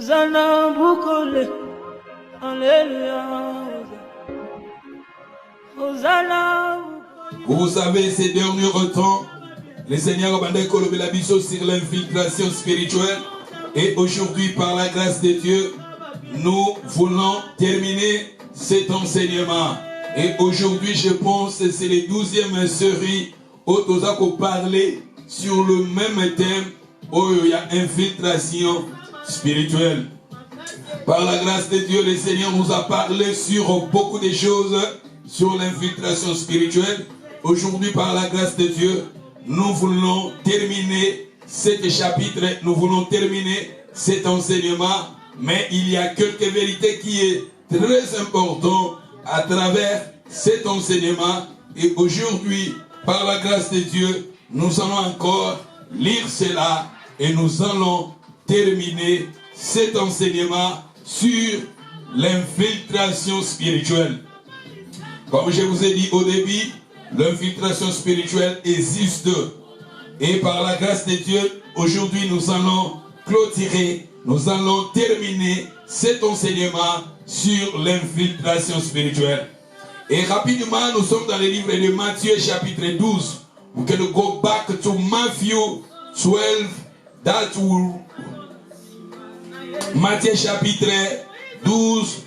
Hosanna Bukole, Alléluia. Hosanna. Vous savez, ces derniers temps, le Seigneur a découvert la vision sur l'infiltration spirituelle. Et aujourd'hui, par la grâce de Dieu, nous voulons terminer cet enseignement. Et aujourd'hui, je pense que c'est la 12e série où nous allons parler sur le même thème où il y a infiltration spirituelle. Par la grâce de Dieu, le Seigneur nous a parlé sur beaucoup de choses sur l'infiltration spirituelle. Aujourd'hui, par la grâce de Dieu, nous voulons terminer cet chapitre, nous voulons terminer cet enseignement, mais il y a quelques vérités qui est très important à travers cet enseignement. Et aujourd'hui, par la grâce de Dieu, nous allons encore lire cela et nous allons terminer cet enseignement sur l'infiltration spirituelle. Comme je vous ai dit au début, l'infiltration spirituelle existe. Et par la grâce de Dieu, aujourd'hui nous allons clôturer, nous allons terminer cet enseignement sur l'infiltration spirituelle. Et rapidement, nous sommes dans le livre de Matthieu chapitre 12. We can go back to Matthew 12. That will... Matthieu chapitre 12.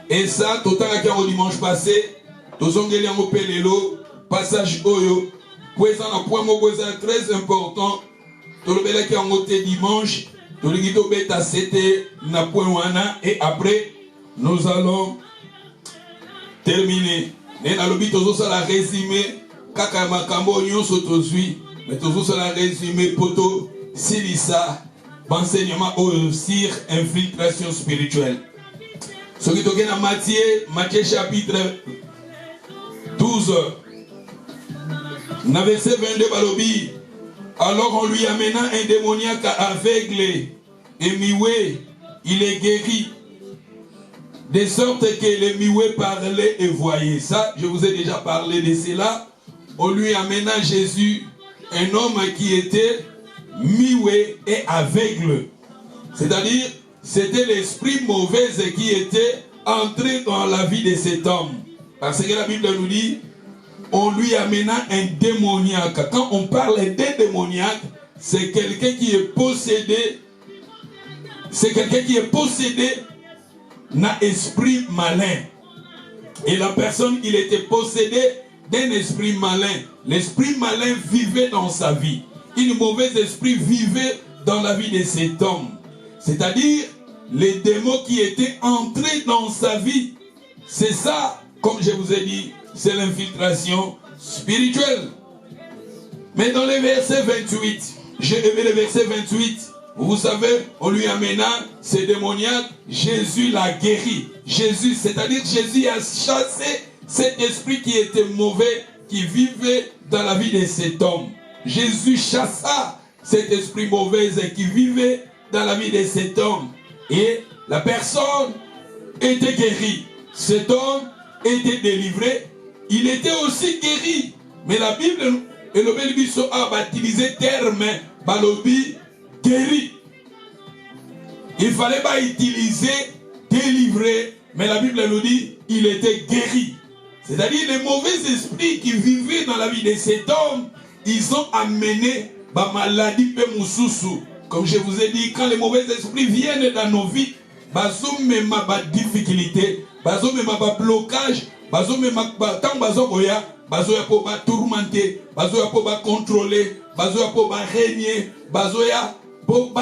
Et ça, tout au dimanche passé, nous avons gagné un pelelo, passage oyo. Présent un point très important. Tout le monde qui a monté dimanche, tout le monde qui a été na point wana. Et après, nous allons terminer. Mais dans le but, nous allons résumer. Kaka makambo nyonso tozui, mais tous allons résumer poto silisa, enseignement sur infiltration spirituelle. Ce qui est dans Matthieu chapitre 12, verset 22 balobi. Alors on lui amena un démoniaque aveugle et mioué, il est guéri. De sorte que les mioués parlaient et voyaient. Ça, je vous ai déjà parlé de cela. On lui amena Jésus, un homme qui était mioué et aveugle. C'est-à-dire, c'était l'esprit mauvais qui était entré dans la vie de cet homme. Parce que la Bible nous dit, on lui amena un démoniaque. Quand on parle d'un démoniaque, c'est quelqu'un qui est possédé. C'est quelqu'un qui est possédé d'un esprit malin. Et la personne, il était possédé d'un esprit malin. L'esprit malin vivait dans sa vie. Un mauvais esprit vivait dans la vie de cet homme. C'est-à-dire, les démons qui étaient entrés dans sa vie. C'est ça, comme je vous ai dit, c'est l'infiltration spirituelle. Mais dans le verset 28, j'ai aimé le verset 28. Vous savez, on lui amena ce démoniaque, Jésus l'a guéri. Jésus, c'est-à-dire Jésus a chassé cet esprit qui était mauvais, qui vivait dans la vie de cet homme. Jésus chassa cet esprit mauvais qui vivait dans la vie de cet homme. Et la personne était guérie. Cet homme était délivré. Il était aussi guéri. Mais la Bible, et le Belgique a utilisé le terme balobi guéri. Il ne fallait pas utiliser délivré. Mais la Bible nous dit il était guéri. C'est-à-dire les mauvais esprits qui vivaient dans la vie de cet homme, ils ont amené la maladie pe mususu. Comme je vous ai dit, quand les mauvais esprits viennent dans nos vies, ils ont même des difficultés, ils ont même des blocages, ils ont même des tourmenter, ils ont contrôler, ils ont régner, ils ont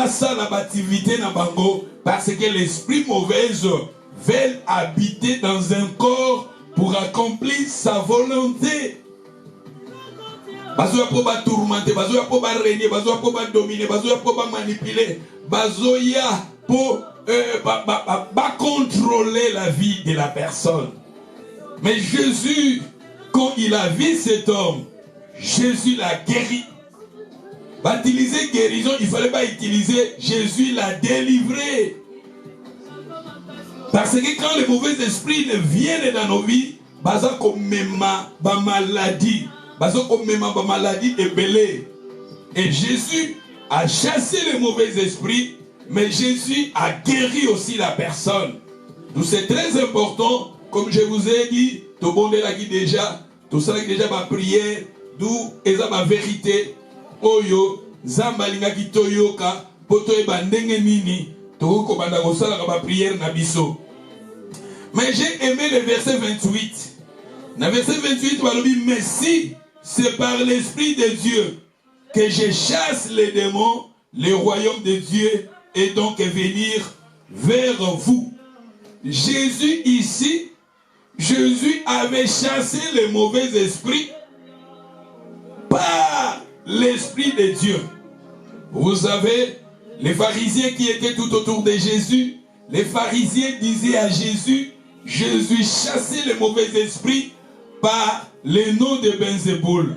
l'activité dans bango parce que l'esprit mauvais veut habiter dans un corps pour accomplir sa volonté. Bazoya po ba tourmenter, bazoya po ba régner, bazoya po ba dominer, bazoya po ba manipuler, bazoya po contrôler la vie de la personne. Mais Jésus, quand il a vu cet homme, Jésus l'a guéri. Pour utiliser guérison, il ne fallait pas utiliser Jésus l'a délivré. Parce que quand les mauvais esprits viennent dans nos vies, baza comme ma maladie. Et Jésus a chassé les mauvais esprits, mais Jésus a guéri aussi la personne. Donc c'est très important, comme je vous ai dit, tout le monde est là qui déjà, tout ça qui déjà ma prière, d'où est ma vérité. Oyo, Zambalinga ki toyoka, poto e bandenge nini, toko kobanda kosala ka prière na biso. Mais j'ai aimé le verset 28. Dans le verset 28, mais si c'est par l'Esprit de Dieu que je chasse les démons, le royaume de Dieu est donc venir vers vous. Jésus ici, Jésus avait chassé les mauvais esprits par l'Esprit de Dieu. Vous savez, les pharisiens qui étaient tout autour de Jésus, les pharisiens disaient à Jésus, Jésus chassait les mauvais esprits par le nom de Belzéboul.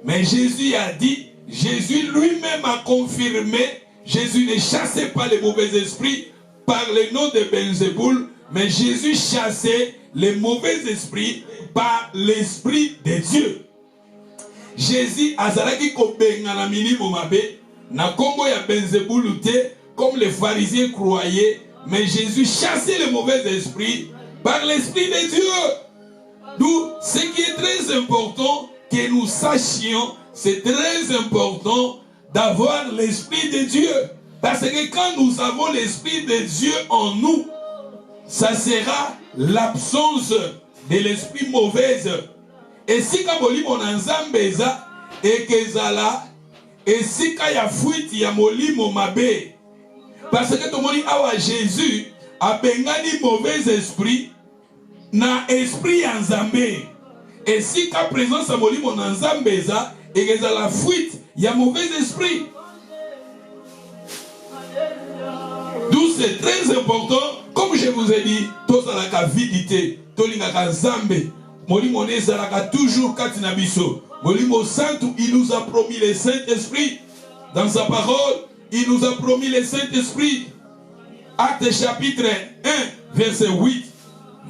Mais Jésus a dit, Jésus lui-même a confirmé, Jésus ne chassait pas les mauvais esprits par le nom de Belzéboul, mais Jésus chassait les mauvais esprits par l'Esprit de Dieu. Jésus azalaki kobenga na milimo mabe na kombo ya Belzéboul te comme les pharisiens croyaient, mais Jésus chassait les mauvais esprits par l'Esprit de Dieu. D'où ce qui est très important que nous sachions, c'est très important d'avoir l'Esprit de Dieu. Parce que quand nous avons l'Esprit de Dieu en nous, ça sera l'absence de l'esprit mauvaise. Et si kaboli mon nzambeza et kezala et si kaya fuite ya molimo mabe, parce que tout le monde awa Jésus a bengani mauvais esprit na esprit en Zambé. Et si ka présence à molimo na nzambeza et kezala fuite ya mauvais esprit. D'où c'est très important, comme je vous ai dit, tous à la vidité, tolingaka Zambé. Molimo nezalaka toujours katina biso. Molimo Santo, il nous a promis le Saint-Esprit. Dans sa parole, il nous a promis le Saint-Esprit. Acte chapitre 1, verset 8.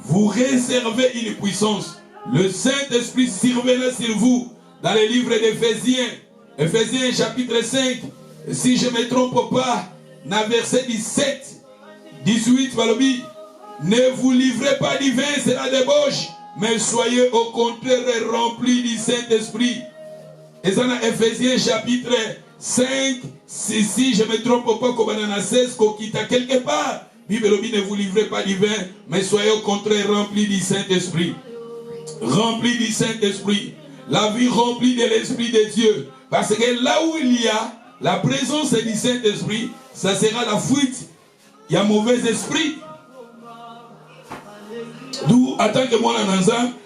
Vous réservez une puissance. Le Saint-Esprit surviendra sur vous. Dans les livres d'Éphésiens, Éphésiens chapitre 5, si je ne me trompe pas, dans verset 17, 18, Valobi, ne vous livrez pas du vin, c'est la débauche, mais soyez au contraire remplis du Saint-Esprit. Et ça dans Éphésiens chapitre 5, si je ne me trompe pas, comme on a 16, qu'on quitte quelque part. Bible ne vous livrez pas du vin, mais soyez au contraire remplis du Saint-Esprit. Remplis du Saint-Esprit. La vie remplie de l'Esprit de Dieu. Parce que là où il y a la présence du Saint-Esprit, ça sera la fuite. Il y a mauvais esprit. D'où, en tant que moi,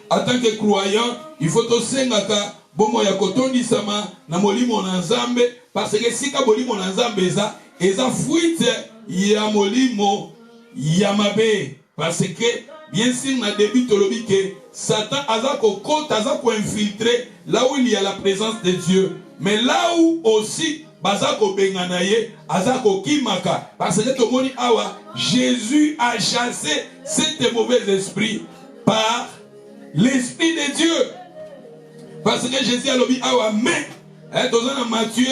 en tant que croyant, il faut aussi bomo ya kotondi sama na molimo na nzambe parce que si ka molimo na nzambe eza fuite ya molimo ya mabe parce que bien sûr na début tolobi que Satan azako kota azako infiltrer là où il y a la présence de Dieu, mais là où aussi bazako benganaye azako kimaka parce que tout moni awa Jésus a chassé cet mauvais esprit par l'Esprit de Dieu. Parce que Jésus a dit, mais, dans Matthieu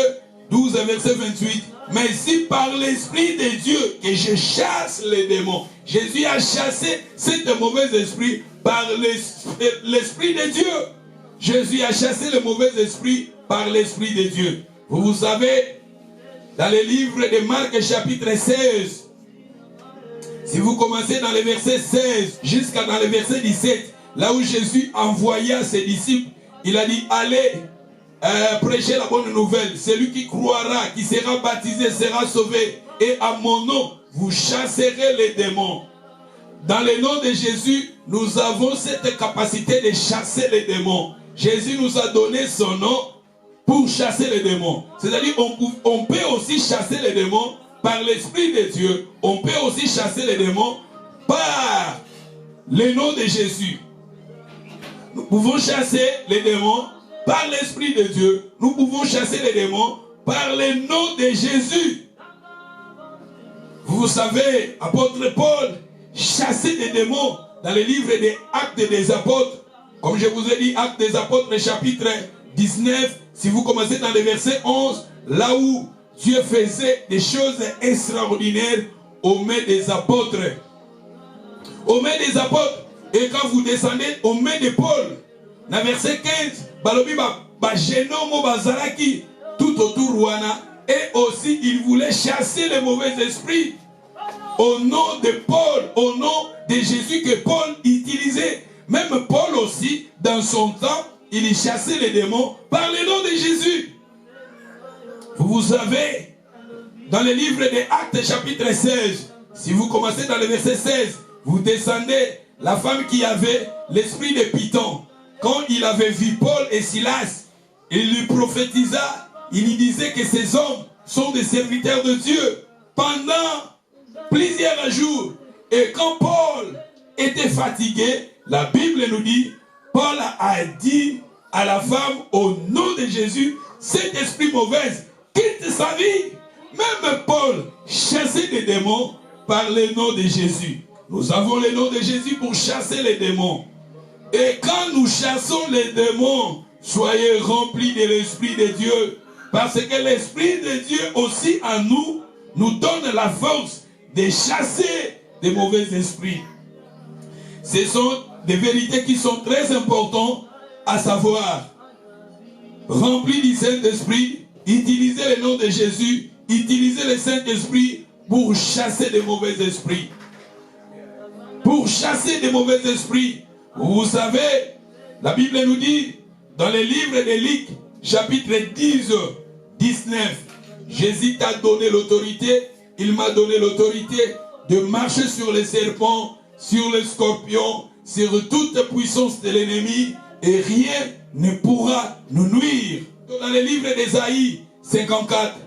12, verset 28, mais si par l'Esprit de Dieu que je chasse les démons, Jésus a chassé cet mauvais esprit par l'Esprit de Dieu. Jésus a chassé le mauvais esprit par l'Esprit de Dieu. Vous savez, dans le livre de Marc chapitre 16, si vous commencez dans le verset 16 jusqu'à dans le verset 17, là où Jésus envoya ses disciples, il a dit, allez prêcher la bonne nouvelle. Celui qui croira, qui sera baptisé, sera sauvé. Et à mon nom, vous chasserez les démons. Dans le nom de Jésus, nous avons cette capacité de chasser les démons. Jésus nous a donné son nom pour chasser les démons. C'est-à-dire on peut aussi chasser les démons par l'Esprit de Dieu. On peut aussi chasser les démons par le nom de Jésus. Nous pouvons chasser les démons par l'Esprit de Dieu. Nous pouvons chasser les démons par le nom de Jésus. Vous savez, apôtre Paul chassait des démons dans le livre des Actes des Apôtres. Comme je vous ai dit, Actes des Apôtres, chapitre 19, si vous commencez dans le verset 11, là où Dieu faisait des choses extraordinaires aux mains des apôtres. Aux mains des apôtres. Et quand vous descendez aux mains de Paul, dans verset 15, balobi ba génomo bazalaki tout autour wana, et aussi il voulait chasser les mauvais esprits au nom de Paul, au nom de Jésus que Paul utilisait. Même Paul aussi, dans son temps, il chassait les démons par le nom de Jésus. Vous savez, dans le livre des Actes chapitre 16, si vous commencez dans le verset 16, vous descendez, la femme qui avait l'esprit de Python, quand il avait vu Paul et Silas, il lui prophétisa, il lui disait que ces hommes sont des serviteurs de Dieu pendant plusieurs jours. Et quand Paul était fatigué, la Bible nous dit, Paul a dit à la femme, au nom de Jésus, cet esprit mauvais, quitte sa vie. Même Paul chassait des démons par le nom de Jésus. Nous avons le nom de Jésus pour chasser les démons. Et quand nous chassons les démons, soyez remplis de l'Esprit de Dieu. Parce que l'Esprit de Dieu aussi en nous, nous donne la force de chasser des mauvais esprits. Ce sont des vérités qui sont très importantes à savoir. Remplis du Saint-Esprit, utilisez le nom de Jésus, utilisez le Saint-Esprit pour chasser des mauvais esprits. Pour chasser des mauvais esprits. Vous savez, la Bible nous dit, dans le livre de Luc, chapitre 10, 19, Jésus t'a donné l'autorité, il m'a donné l'autorité de marcher sur les serpents, sur les scorpions, sur toute puissance de l'ennemi, et rien ne pourra nous nuire. Dans le livre d'Ésaïe 54,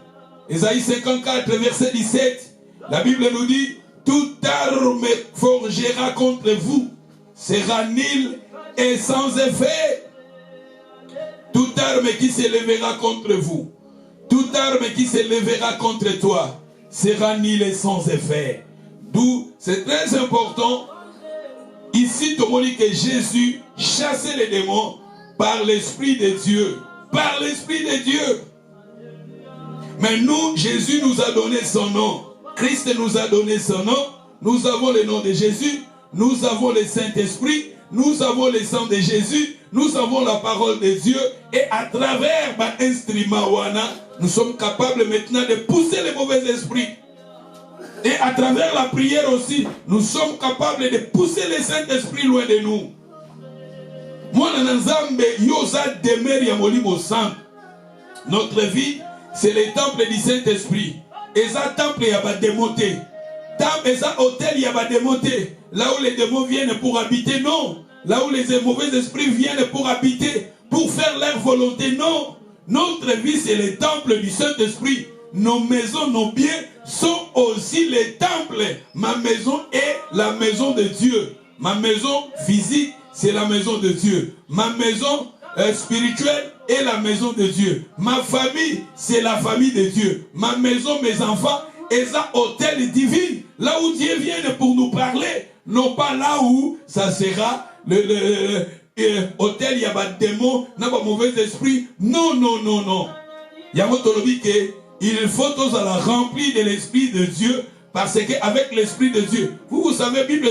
Ésaïe 54, verset 17, la Bible nous dit, toute arme forgera contre vous sera nulle et sans effet. Toute arme qui se lèvera contre vous, toute arme qui se lèvera contre toi, sera nulle et sans effet. D'où c'est très important. Ici, tout le monde dit que Jésus chassait les démons par l'Esprit de Dieu. Par l'Esprit de Dieu. Mais nous, Jésus nous a donné son nom. Christ nous a donné son nom. Nous avons le nom de Jésus. Nous avons le Saint-Esprit. Nous avons le sang de Jésus. Nous avons la parole de Dieu. Et à travers l'instrument Wana, nous sommes capables maintenant de pousser les mauvais esprits. Et à travers la prière aussi, nous sommes capables de pousser le Saint-Esprit loin de nous. Notre vie, c'est le temple du Saint-Esprit. Et ça, temple, il y a démonté. Temple, ça, hôtel, il y a démonté. Là où les démons viennent pour habiter, non. Là où les mauvais esprits viennent pour habiter, pour faire leur volonté, non. Notre vie, c'est le temple du Saint-Esprit. Nos maisons, nos biens sont aussi les temples. Ma maison est la maison de Dieu. Ma maison physique, c'est la maison de Dieu. Ma maison spirituelle est la maison de Dieu. Ma famille, c'est la famille de Dieu. Ma maison, mes enfants, est un hôtel divin. Là où Dieu vient pour nous parler. Non pas là où ça sera hôtel, il y a des démons, il y a des mauvais esprits. Non, non, non, non. Il y a il faut tous la remplir de l'Esprit de Dieu, parce qu'avec l'Esprit de Dieu, vous savez, Bible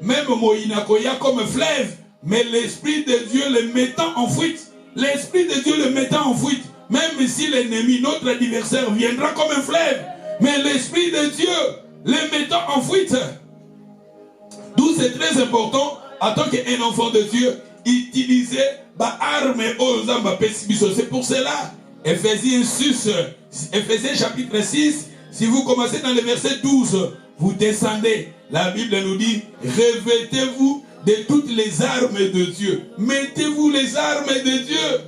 même Moïnakoya comme fleuve, mais l'Esprit de Dieu le mettant en fuite. L'Esprit de Dieu le mettant en fuite. Même si l'ennemi, notre adversaire, viendra comme un fleuve, mais l'Esprit de Dieu le mettant en fuite. D'où c'est très important, en tant qu'un enfant de Dieu, utiliser l'arme aux âmes. C'est pour cela, Éphésiens chapitre 6, si vous commencez dans le verset 12, vous descendez. La Bible nous dit, revêtez-vous de toutes les armes de Dieu. Mettez-vous les armes de Dieu.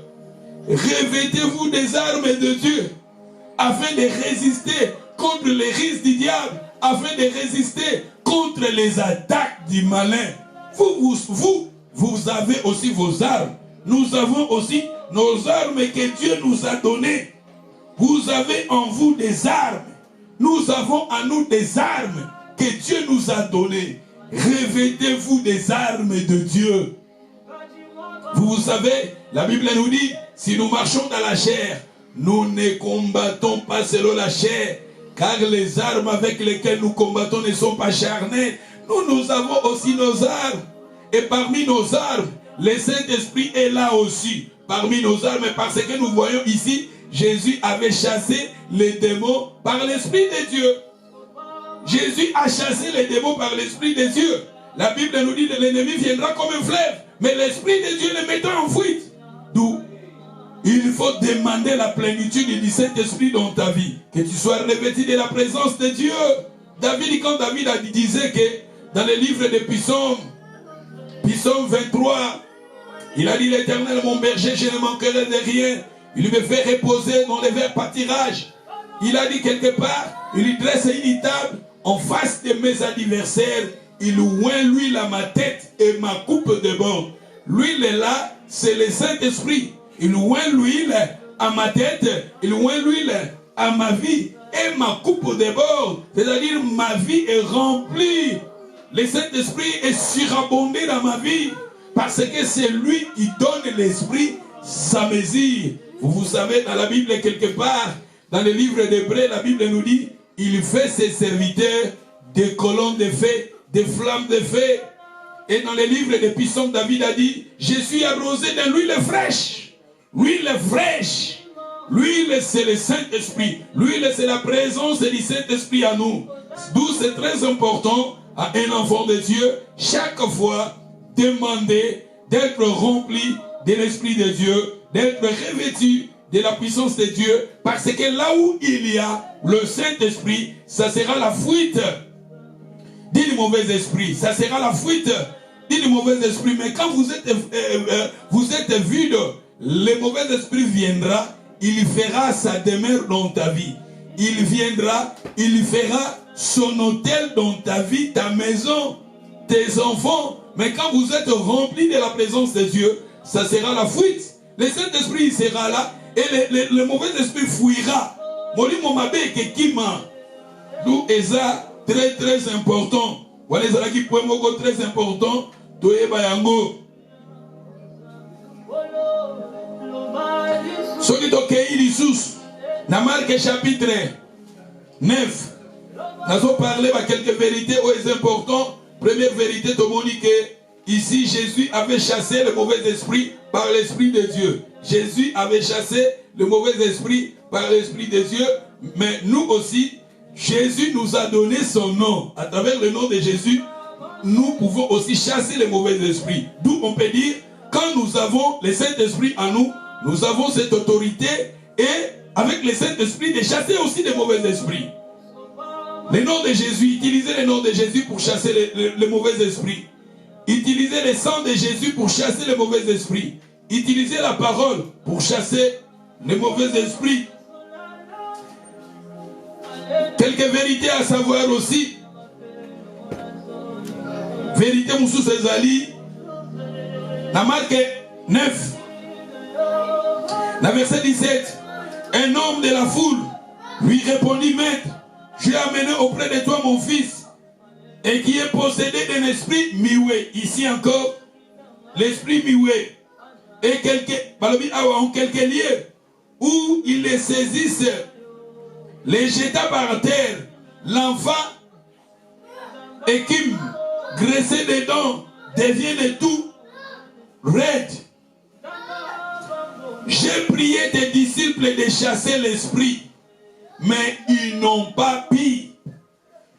Revêtez-vous des armes de Dieu, afin de résister contre les risques du diable, afin de résister contre les attaques du malin. Vous avez aussi vos armes. Nous avons aussi nos armes que Dieu nous a données. Vous avez en vous des armes. Nous avons en nous des armes que Dieu nous a données. Revêtez-vous des armes de Dieu. Vous savez, la Bible nous dit, si nous marchons dans la chair, nous ne combattons pas selon la chair, car les armes avec lesquelles nous combattons ne sont pas charnelles. Nous avons aussi nos armes. Et parmi nos armes, le Saint-Esprit est là aussi. Parmi nos armes, parce que nous voyons ici, Jésus avait chassé les démons par l'Esprit de Dieu. Jésus a chassé les démons par l'Esprit de Dieu. La Bible nous dit que l'ennemi viendra comme un fleuve, mais l'Esprit de Dieu le mettra en fuite. D'où il faut demander la plénitude du Saint-Esprit dans ta vie. Que tu sois revêtu de la présence de Dieu. David, quand David disait que dans le livre des Psaumes, Psaume 23, il a dit: l'Éternel mon berger, je ne manquerai de rien. Il me fait reposer dans les verts pâtirages. Il a dit quelque part, il dresse une table en face de mes adversaires. Il oint l'huile à ma tête et ma coupe déborde. L'huile est là, c'est le Saint-Esprit. Il oint l'huile à ma tête, il oint l'huile à ma vie et ma coupe déborde. C'est-à-dire ma vie est remplie. Le Saint-Esprit est surabondé dans ma vie parce que c'est lui qui donne l'Esprit sa mesure. Vous savez, dans la Bible, quelque part, dans le livre d'Hébreux, la Bible nous dit: il fait ses serviteurs des colonnes de feu, des flammes de feu. Et dans le livre des Psaumes, David a dit: je suis arrosé de l'huile fraîche. L'huile fraîche. L'huile, c'est le Saint-Esprit. L'huile, c'est la présence du Saint-Esprit à nous. D'où c'est très important à un enfant de Dieu, chaque fois, demander d'être rempli de l'Esprit de Dieu, d'être revêtu de la puissance de Dieu, parce que là où il y a le Saint-Esprit, ça sera la fuite. Dit le mauvais esprit, ça sera la fuite. Dit le mauvais esprit, mais quand vous êtes vide, le mauvais esprit viendra, il fera sa demeure dans ta vie. Il viendra, il fera son hôtel dans ta vie, ta maison, tes enfants. Mais quand vous êtes rempli de la présence de Dieu, ça sera la fuite. Le Saint-Esprit il sera là et le mauvais esprit fuira. D'où est ça très très important. Voilà les qui point très important. Dans Marc chapitre 9, nous allons parler de quelques vérités importantes. Première vérité, ici Jésus avait chassé le mauvais esprit par l'Esprit de Dieu. Jésus avait chassé le mauvais esprit par l'Esprit de Dieu. Mais nous aussi, Jésus nous a donné son nom. À travers le nom de Jésus, nous pouvons aussi chasser les mauvais esprits. D'où on peut dire, quand nous avons le Saint-Esprit en nous, nous avons cette autorité et avec le Saint-Esprit de chasser aussi les mauvais esprits. Le nom de Jésus, utilisez le nom de Jésus pour chasser les mauvais esprits. Utilisez le sang de Jésus pour chasser les mauvais esprits. Utilisez la parole pour chasser les mauvais esprits. Quelques vérités à savoir aussi. Vérité Moussou Césali. Dans Marc 9, dans verset 17, un homme de la foule lui répondit: Maître, j'ai amené auprès de toi mon fils, et qui est possédé d'un esprit mioué. Ici encore, l'esprit mioué. Et en quelques lieux où il les saisisse, les jeta par terre, l'enfant écume, graissé des dents, devient de tout raide. J'ai prié tes disciples de chasser l'esprit, mais ils n'ont pas pu.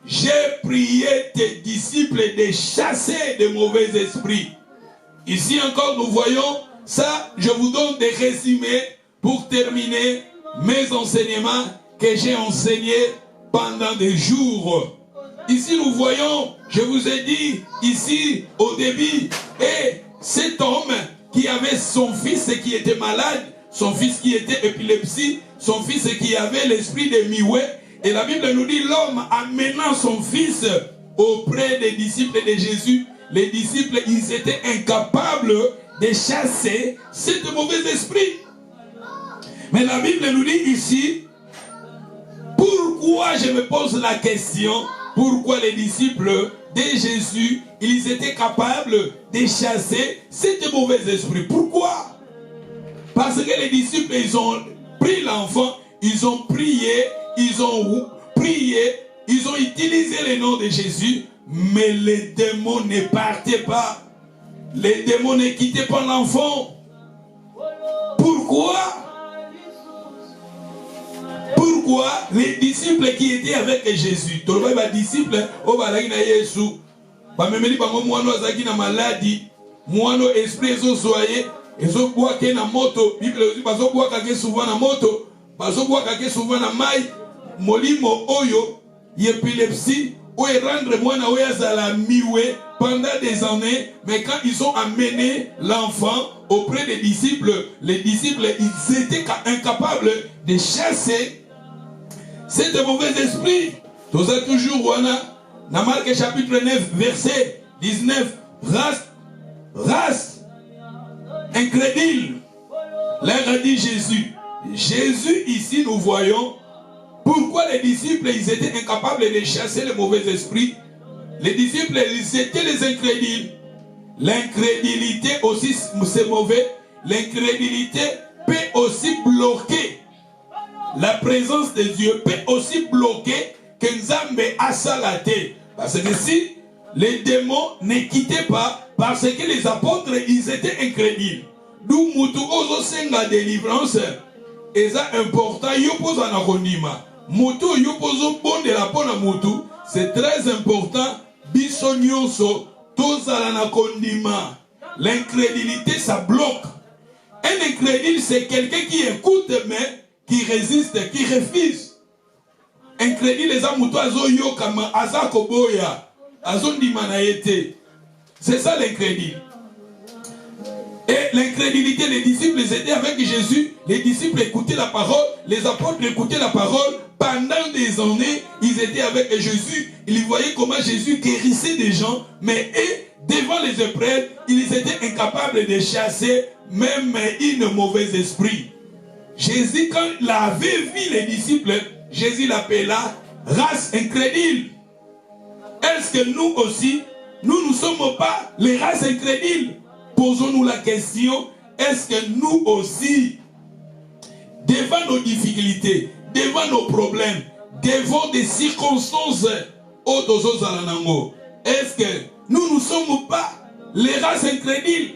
J'ai prié tes disciples de chasser de mauvais esprits. Ici encore nous voyons ça. Je vous donne des résumés pour terminer mes enseignements que j'ai enseignés pendant des jours. Ici nous voyons, je vous ai dit ici au début, et cet homme qui avait son fils qui était malade, son fils qui était épilepsie, son fils qui avait l'esprit de mioué. Et la Bible nous dit, l'homme amenant son fils auprès des disciples de Jésus, les disciples, ils étaient incapables de chasser ce mauvais esprit. Mais la Bible nous dit ici, pourquoi, je me pose la question, pourquoi les disciples de Jésus, ils étaient capables de chasser ce mauvais esprit? Pourquoi? Parce que les disciples, ils ont pris l'enfant, ils ont prié, ils ont utilisé le nom de Jésus, mais les démons ne partaient pas. Les démons ne quittaient pas l'enfant. Pourquoi? Pourquoi les disciples qui étaient avec Jésus, tous les disciples, au balagina Yesu, bamemeli bango mwano azaki na maladie, mwano esprit ezosoye, ezobwaka na moto, Bible dit bazobwaka ke souvent na moto, bazobwaka ke souvent na mai, molimo oyo, épilepsie, ou rendre mwana oyo azala miwe pendant des années, mais quand ils ont amené l'enfant auprès des disciples, les disciples, ils étaient incapables de chasser cet mauvais esprit. Tout ça toujours, wana, dans Marc chapitre 9, verset 19, race incrédule. Là, a dit Jésus. Jésus, ici, nous voyons pourquoi les disciples, ils étaient incapables de chasser le mauvais esprit. Les disciples, ils étaient les incrédules. L'incrédulité aussi, c'est mauvais. L'incrédulité peut aussi bloquer la présence de Dieu, peut aussi bloquer que Nzambe a salaté. Parce que si les démons ne quittaient pas, parce que les apôtres, ils étaient incrédules. D'où Moutou Ozo Senga délivrance, et ça important, Yopozo Anakonima. Moutou Yopozo Bon de la Pona Moutou, c'est très important. Bisonyoso, Tozalanakonima. L'incrédulité, ça bloque. Un incrédule, c'est quelqu'un qui écoute, mais qui résiste, qui refuse. Incrédule, les amoutou azo yokama, azako boya, azondi manaete. C'est ça l'incrédule. Et l'incrédulité, les disciples étaient avec Jésus, les disciples écoutaient la parole, les apôtres écoutaient la parole. Pendant des années, ils étaient avec Jésus, ils voyaient comment Jésus guérissait des gens, mais devant les épreuves, ils étaient incapables de chasser même une mauvaise esprit. Jésus, quand il avait vu les disciples, Jésus l'appela race incrédule. Est-ce que nous aussi, nous ne sommes pas les races incrédules? Posons-nous la question, est-ce que nous aussi, devant nos difficultés, devant nos problèmes, devant des circonstances, est-ce que nous ne sommes pas les races incrédules?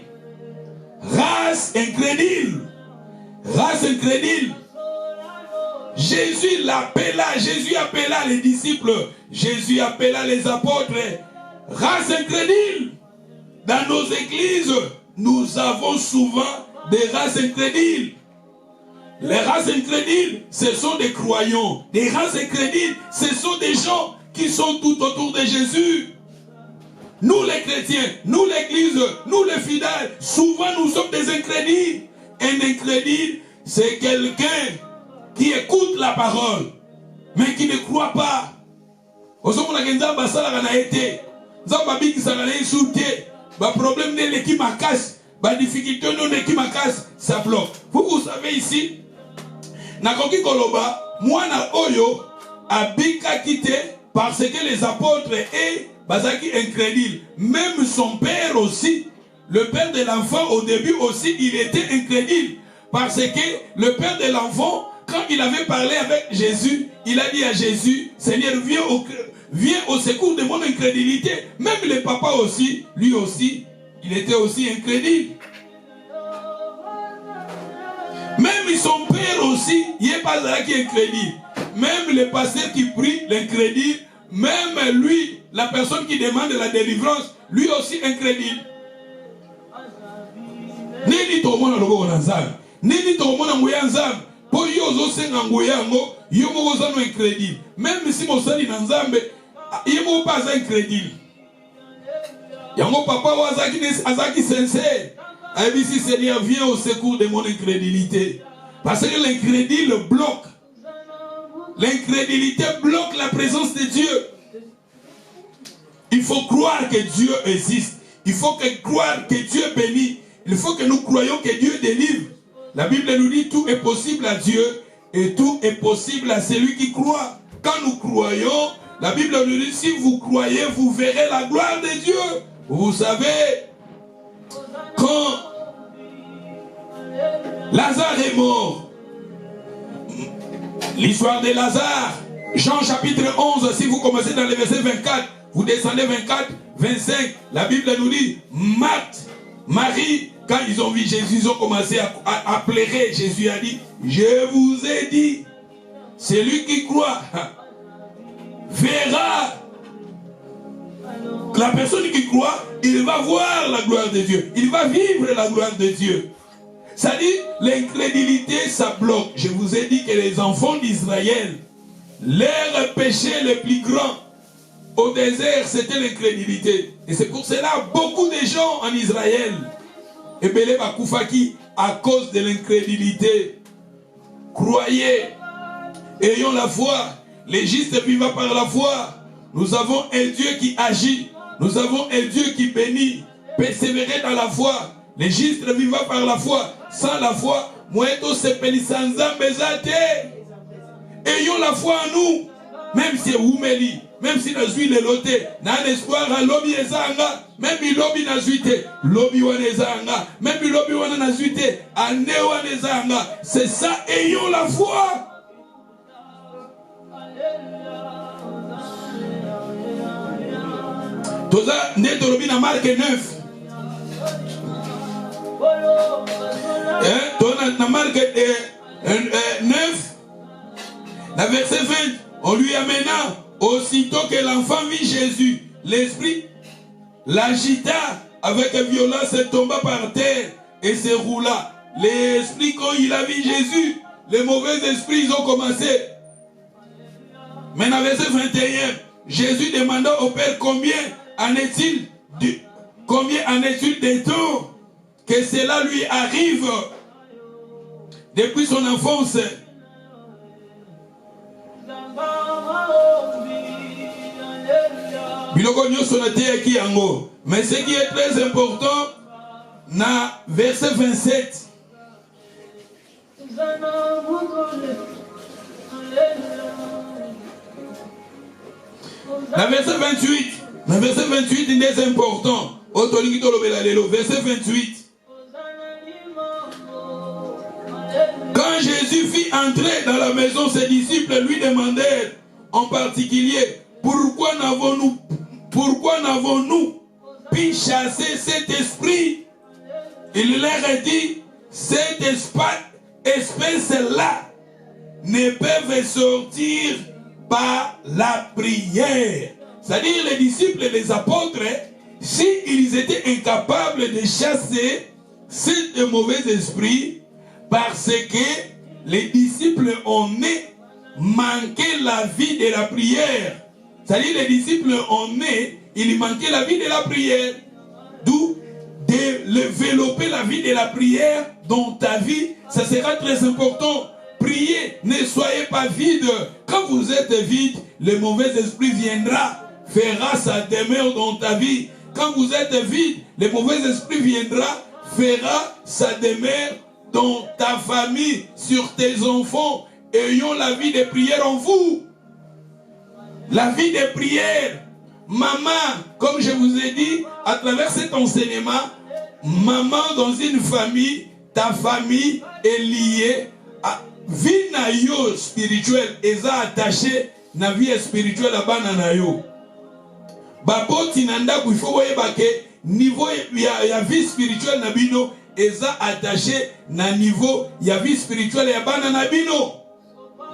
Race incrédule. Race incrédule. Jésus l'appela, Jésus appela les disciples, Jésus appela les apôtres. Race incrédule. Dans nos églises, nous avons souvent des races incrédules. Les races incrédules, ce sont des croyants. Les races incrédules, ce sont des gens qui sont tout autour de Jésus. Nous les chrétiens, nous l'église, nous les fidèles, souvent nous sommes des incrédules. Un incrédule, c'est quelqu'un qui écoute la parole, mais qui ne croit pas. Problème de l'équipe à casse, difficulté de l'équipe à casse, ça bloque. Vous savez ici, Nakoki Koloba, Mwana Oyo, Abika quitté parce que les apôtres et Bazaki incrédule. Même son père aussi, le père de l'enfant au début aussi, il était incrédule. Parce que le père de l'enfant, quand il avait parlé avec Jésus, il a dit à Jésus, Seigneur, viens au secours de mon incrédulité. Même le papa aussi, lui aussi, il était aussi incrédule. Même son père aussi, il n'est pas là qui est incrédule. Même le pasteur qui prie, l'incrédule, même lui, la personne qui demande la délivrance, lui aussi incrédule. Nini tomona logo onanzam. Nini tomona nguya nzam. Po yozo senga nguya ngo, yomo gozano incrédule. Même si mo sali na nzambe, yomo pas incrédule. Yango papa azaki sincère. Abisi Seigneur, viens au secours de mon incrédulité. Parce que l'incrédule bloque. L'incrédulité bloque la présence de Dieu. Il faut croire que Dieu existe. Il faut croire que Dieu bénit. Il faut que nous croyions que Dieu délivre. La Bible nous dit tout est possible à Dieu et tout est possible à celui qui croit. Quand nous croyons, la Bible nous dit si vous croyez, vous verrez la gloire de Dieu. Vous savez, quand Lazare est mort, L'histoire de Lazare. Jean chapitre 11, si vous commencez dans le verset 24, vous descendez 24, 25, la Bible nous dit, Marthe, Marie, quand ils ont vu Jésus, ils ont commencé à pleurer. Jésus a dit, je vous ai dit, celui qui croit verra. La personne qui croit, il va voir la gloire de Dieu. Il va vivre la gloire de Dieu. Ça dit, l'incrédulité, ça bloque. Je vous ai dit que les enfants d'Israël, leur péché le plus grand au désert, c'était l'incrédulité. Et c'est pour cela, beaucoup de gens en Israël, Ebele Bakoufaki, à cause de l'incrédulité, croyez, ayons la foi. Les justes vivent par la foi. Nous avons un Dieu qui agit. Nous avons un Dieu qui bénit. Persévérer dans la foi. Les justes vivent par la foi. Sans la foi, moeto sepeli sanza bezate. Ayons la foi en nous. Même si oumeli, même si nous sommes les lotés, n'a l'espoir à lobby ezanga, même si lobby n'a zuité, lobby wane ezanga, même si lobby wane n'a zuité, ane wane ezanga. C'est ça, ayons la foi. Toza ne tolobi na Marc 9. Na Marc 9, la verset 20, on lui amena, aussitôt que l'enfant vit Jésus, l'esprit l'agita avec violence, et tomba par terre et se roula. L'esprit, quand il a vu Jésus, les mauvais esprits, ils ont commencé. Maintenant, verset 21, Jésus demanda au Père combien en est-il de temps que cela lui arrive depuis son enfance. Mais ce qui est très important, dans verset 27, dans verset 28, il est important. Verset 28. Quand Jésus fit entrer dans la maison, ses disciples lui demandèrent en particulier, pourquoi n'avons-nous pu chasser cet esprit? Il leur a dit, cette espèce-là ne peuvent sortir par la prière. C'est-à-dire les disciples et les apôtres, s'ils étaient incapables de chasser ce mauvais esprit, parce que les disciples ont manqué la vie de la prière. C'est-à-dire les disciples ils manquaient la vie de la prière. D'où développer la vie de la prière dans ta vie, ça sera très important. Priez, ne soyez pas vide. Quand vous êtes vide, le mauvais esprit viendra, fera sa demeure dans ta vie. Quand vous êtes vide, le mauvais esprit viendra, fera sa demeure dans ta famille, sur tes enfants. Ayons la vie de prière en vous. La vie de prière. Maman, comme je vous ai dit, à travers cet enseignement, maman dans une famille, ta famille est liée à vie na yo spirituelle, eza attaché na vie spirituelle à bana na yo. Baboti nanda ku ifo boye bake niveau ya vie spirituelle na bino eza attaché na niveau ya vie spirituelle ya bana na bino.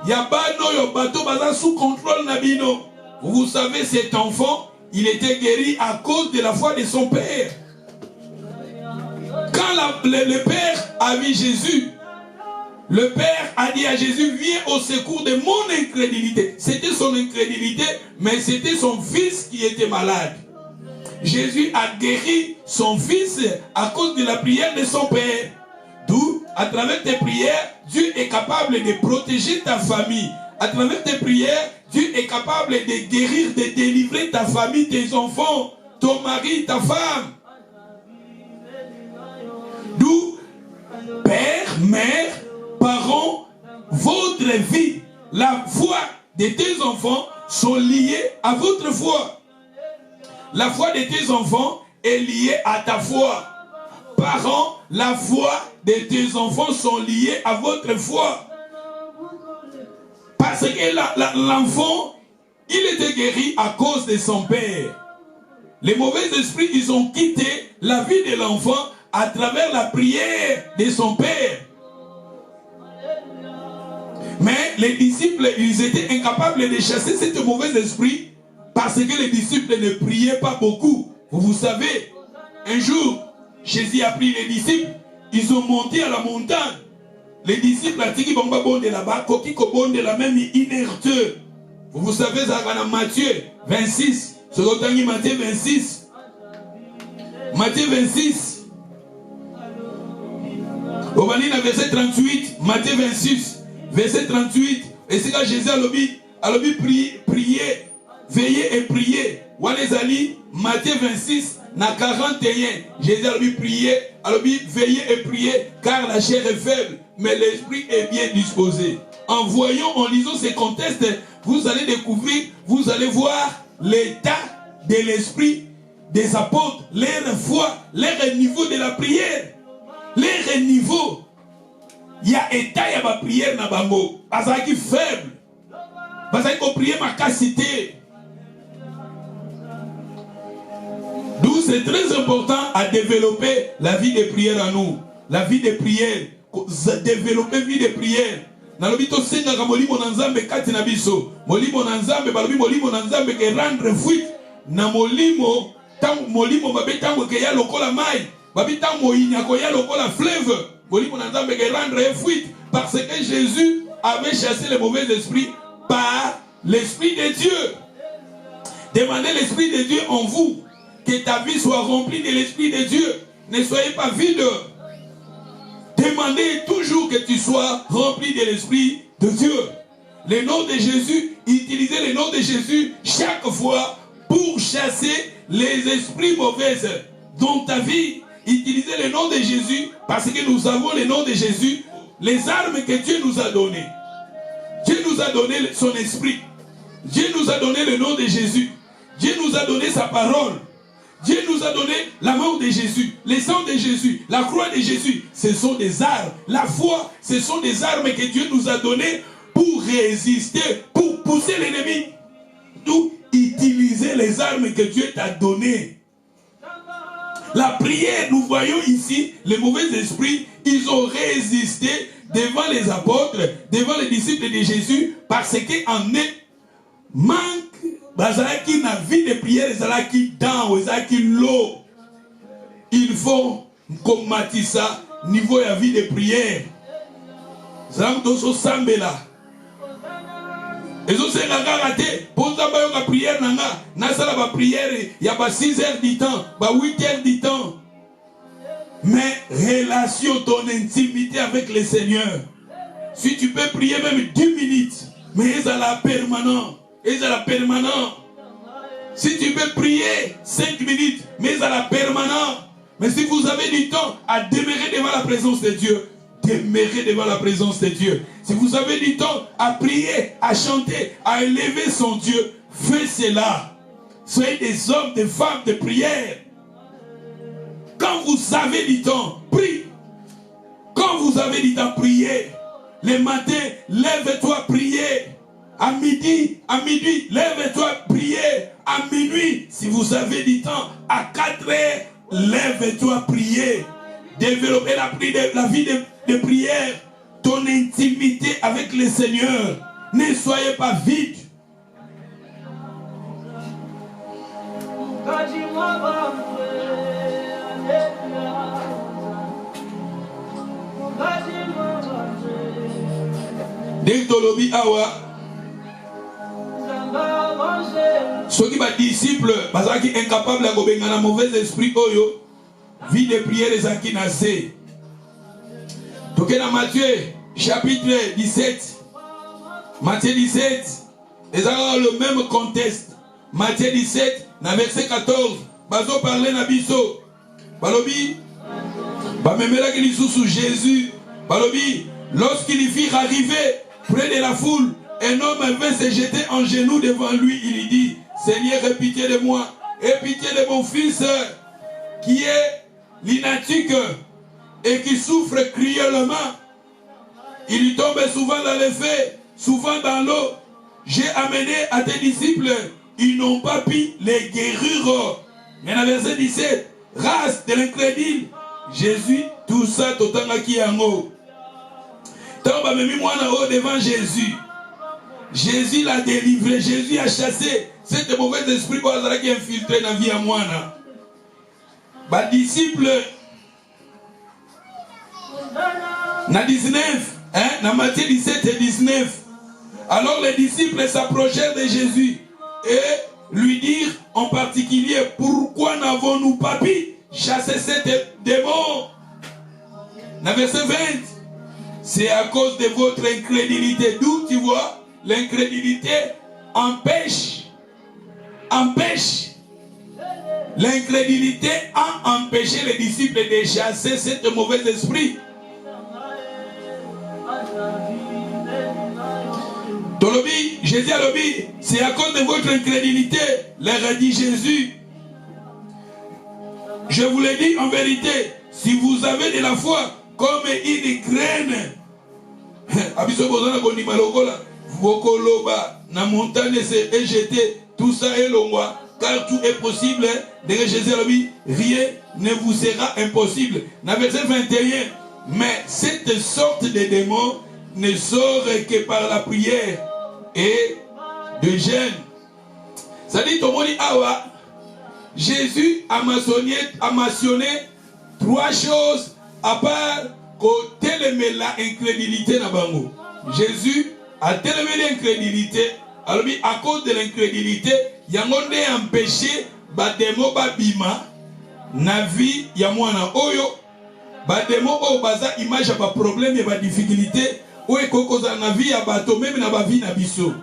Ya bano yo bato baza sous contrôle na bino. Vous savez, cet enfant, il était guéri à cause de la foi de son père. Quand le père a vu Jésus, le père a dit à Jésus, viens au secours de mon incrédulité. C'était son incrédulité, mais c'était son fils qui était malade. Jésus a guéri son fils à cause de la prière de son père. D'où, à travers tes prières, Dieu est capable de protéger ta famille. À travers tes prières, Dieu est capable de guérir, de délivrer ta famille, tes enfants, ton mari, ta femme. D'où, père, mère, parents, votre vie, la foi de tes enfants sont liées à votre foi. La foi de tes enfants est liée à ta foi. Parents, la foi de tes enfants sont liées à votre foi. Parce que l'enfant, il était guéri à cause de son père. Les mauvais esprits, ils ont quitté la vie de l'enfant à travers la prière de son père. Mais les disciples, ils étaient incapables de chasser cet mauvais esprit parce que les disciples ne priaient pas beaucoup. Vous savez, un jour, Jésus a pris les disciples, ils ont monté à la montagne. Les disciples ont dit qu'ils vont de là-bas, qu'ils vont de la même inerteux. Vous savez, ça va dans Matthieu 26. C'est Matthieu 26. Matthieu 26. Au verset 38, Matthieu 26, verset 38. Et c'est quand Jésus a dit priez, veillez et priez. Wanezali, Matthieu 26, na 41. Jésus a dit priez, veillez et priez, car la chair est faible, mais l'esprit est bien disposé. En voyant, en lisant ces contextes, vous allez découvrir, vous allez voir l'état de l'esprit des apôtres, leur foi, leur niveau de la prière. Leur niveau, il y a état, il y a ma prière na bango, parce qu'il est faible, parce qu'il faut prier ma capacité. D'où c'est très important à développer la vie de prière en nous, la vie de prière, développer la vie de prière. Nalobito senga ka molimo na nzambe kati na biso molimo na nzambe balobi molimo na nzambe ke rendre fuite na molimo tango molimo babe tango ke ya lokola mai babi tango inya ko ya lokola fleuve molimo na nzambe ke rendre fuite parce que Jésus avait chassé les mauvais esprits par l'esprit de Dieu. Demandez l'esprit de Dieu en vous, que ta vie soit remplie de l'esprit de Dieu. Ne soyez pas vide. Demandez toujours que tu sois rempli de l'Esprit de Dieu. Le nom de Jésus, utilisez le nom de Jésus chaque fois pour chasser les esprits mauvais dans ta vie. Utilisez le nom de Jésus parce que nous avons le nom de Jésus, les armes que Dieu nous a données. Dieu nous a donné son esprit. Dieu nous a donné le nom de Jésus. Dieu nous a donné sa parole. Dieu nous a donné la mort de Jésus, le sang de Jésus, la croix de Jésus. Ce sont des armes. La foi, ce sont des armes que Dieu nous a données pour résister, pour pousser l'ennemi. Nous utiliser les armes que Dieu t'a données. La prière, nous voyons ici, les mauvais esprits, ils ont résisté devant les apôtres, devant les disciples de Jésus, parce qu'en eux manque. Bazalaki na vie de prière, bazalaki dans, bazalaki l'eau. Il faut combattre ça niveau de vie de prière. Zam doso sambela. Ezo se nga raté pour ça ba yo prière nanga, na sala ba prière ya ba 6 heures du temps, ba 8 heures du temps. Mais relation, ton intimité avec le Seigneur. Si tu peux prier même 10 minutes, mais ça la permanent. Et à la permanent. Si tu peux prier 5 minutes, mais à la permanent. Mais si vous avez du temps à demeurer devant la présence de Dieu, demeurez devant la présence de Dieu. Si vous avez du temps à prier, à chanter, à élever son Dieu, faites cela. Soyez des hommes, des femmes de prière. Quand vous avez du temps, prie. Quand vous avez du temps, priez. Le matin, lève-toi, priez. À minuit, lève-toi, priez. À minuit, si vous avez du temps, à 4 heures, lève-toi, priez. Développez la vie de prière, ton intimité avec le Seigneur. Ne soyez pas vide. Dès que lobby awa, ceux qui sont disciples, parce qu'ils sont incapables de gober un mauvais esprit, oyo, vie de prière les aki nasé. Donc dans Matthieu chapitre 17, Matthieu 17, ils ont le même contexte. Matthieu 17, dans verset 14, bazo parler na biso, balobi, bamemela ki sous Jésus, balobi, lorsqu'il fit arriver près de la foule, un homme vint se jeter en genoux devant lui. Il lui dit, Seigneur, aie pitié de moi, aie pitié de mon fils qui est lunatique et qui souffre cruellement. Il lui tombe souvent dans les faits, souvent dans l'eau. J'ai amené à tes disciples, ils n'ont pas pu les guérir. Mais dans le verset 17, race de l'incrédule, Jésus, tout ça, totangaki yango. Tant ba memi mwana o devant Jésus. Jésus l'a délivré, Jésus a chassé cet mauvais esprit qui est infiltré dans la vie à mwana. Ba disciple, na 19, dans Matthieu 17 et 19. Alors les disciples s'approchèrent de Jésus et lui dirent en particulier, pourquoi n'avons-nous pas pu chasser cet démon? Dans verset 20, c'est à cause de votre incrédulité. D'où tu vois, l'incrédulité empêche. L'incrédulité a empêché les disciples de chasser cet mauvais esprit. Tolobi, Jésus a lobi, c'est à cause de votre incrédulité, leur a dit Jésus. Je vous l'ai dit en vérité, si vous avez de la foi comme une graine, na montagne est jeté, tout ça est longwa, car tout est possible. Derrière Jésus a dit, rien ne vous sera impossible. Dans verset 21, mais cette sorte de démon ne sort que par la prière et de jeûne. Ça dit, Tomoni Awa, Jésus a mentionné trois choses à part que télémé la incrédulité na bango. Jésus a télémé l'incrédulité. Alors à cause de l'incrédulité, yangonde empêché ba démon ba bima na vie ya mwana oyo ba démon o baza image ba problème et ba difficulté. Na vie ya bato, même na ba vie na biso.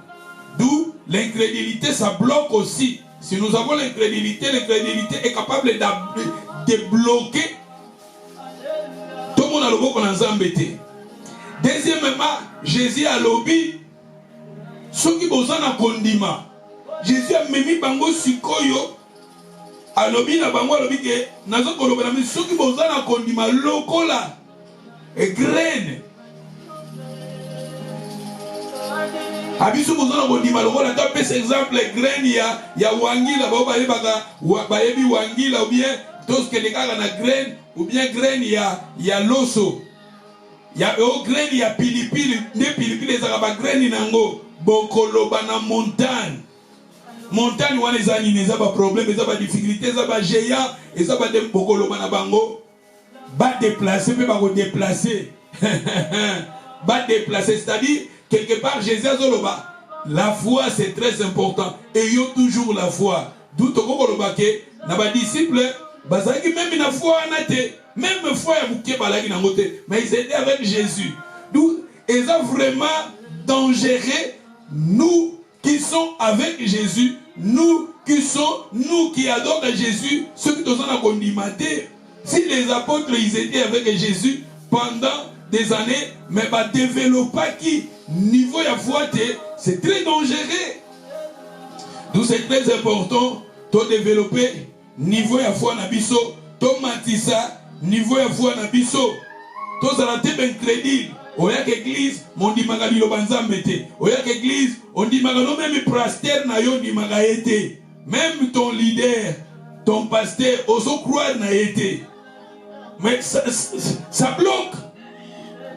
D'où l'incrédulité, ça bloque aussi. Si nous avons l'incrédulité est capable de bloquer tout le monde a le mot qu'on a embêté. Deuxièmement, Jésus a lobby ceux qui besoin na kondima. Jésus a mis bango sikoyo a lobby na bango a lobby que nazo koloba na ceux qui besoin na kondima lokola et graine. Abiso bozana bondima lokola ta pesa exemple graine ya wangila ba bayebi wangila ou bien tout ce que les gars na graine ou bien graine ya loso ya graine ya pilipili ne pilipili za ba graine nango bokoloba na montagne wana ezani neza ba problème eza ba difficulté eza ba géant eza ba dem bokoloba na bango ba déplacer pe ba ko déplacer ba déplacer, c'est-à-dire quelque part, Jésus a dit, la foi c'est très important. Ayons toujours la foi. D'où tu vois que les disciples, même la foi, même foi, mais ils étaient avec Jésus. D'où ils ont vraiment dangereux, nous qui sommes avec Jésus, nous qui adorons Jésus, ceux qui sont en condimité. Si les apôtres ils étaient avec Jésus pendant des années, mais développer qui niveau ya foi, c'est très dangereux. Donc c'est très important de développer niveau ya foi na biso, to matisa niveau ya foi na biso. To zalate ben crédit. Oya l'église, mon di magali lo banzambe te. Oya l'église, on dit magano même pasteur na yo di magaete. Même ton leader, ton pasteur, oso croire na été. Mais ça bloque.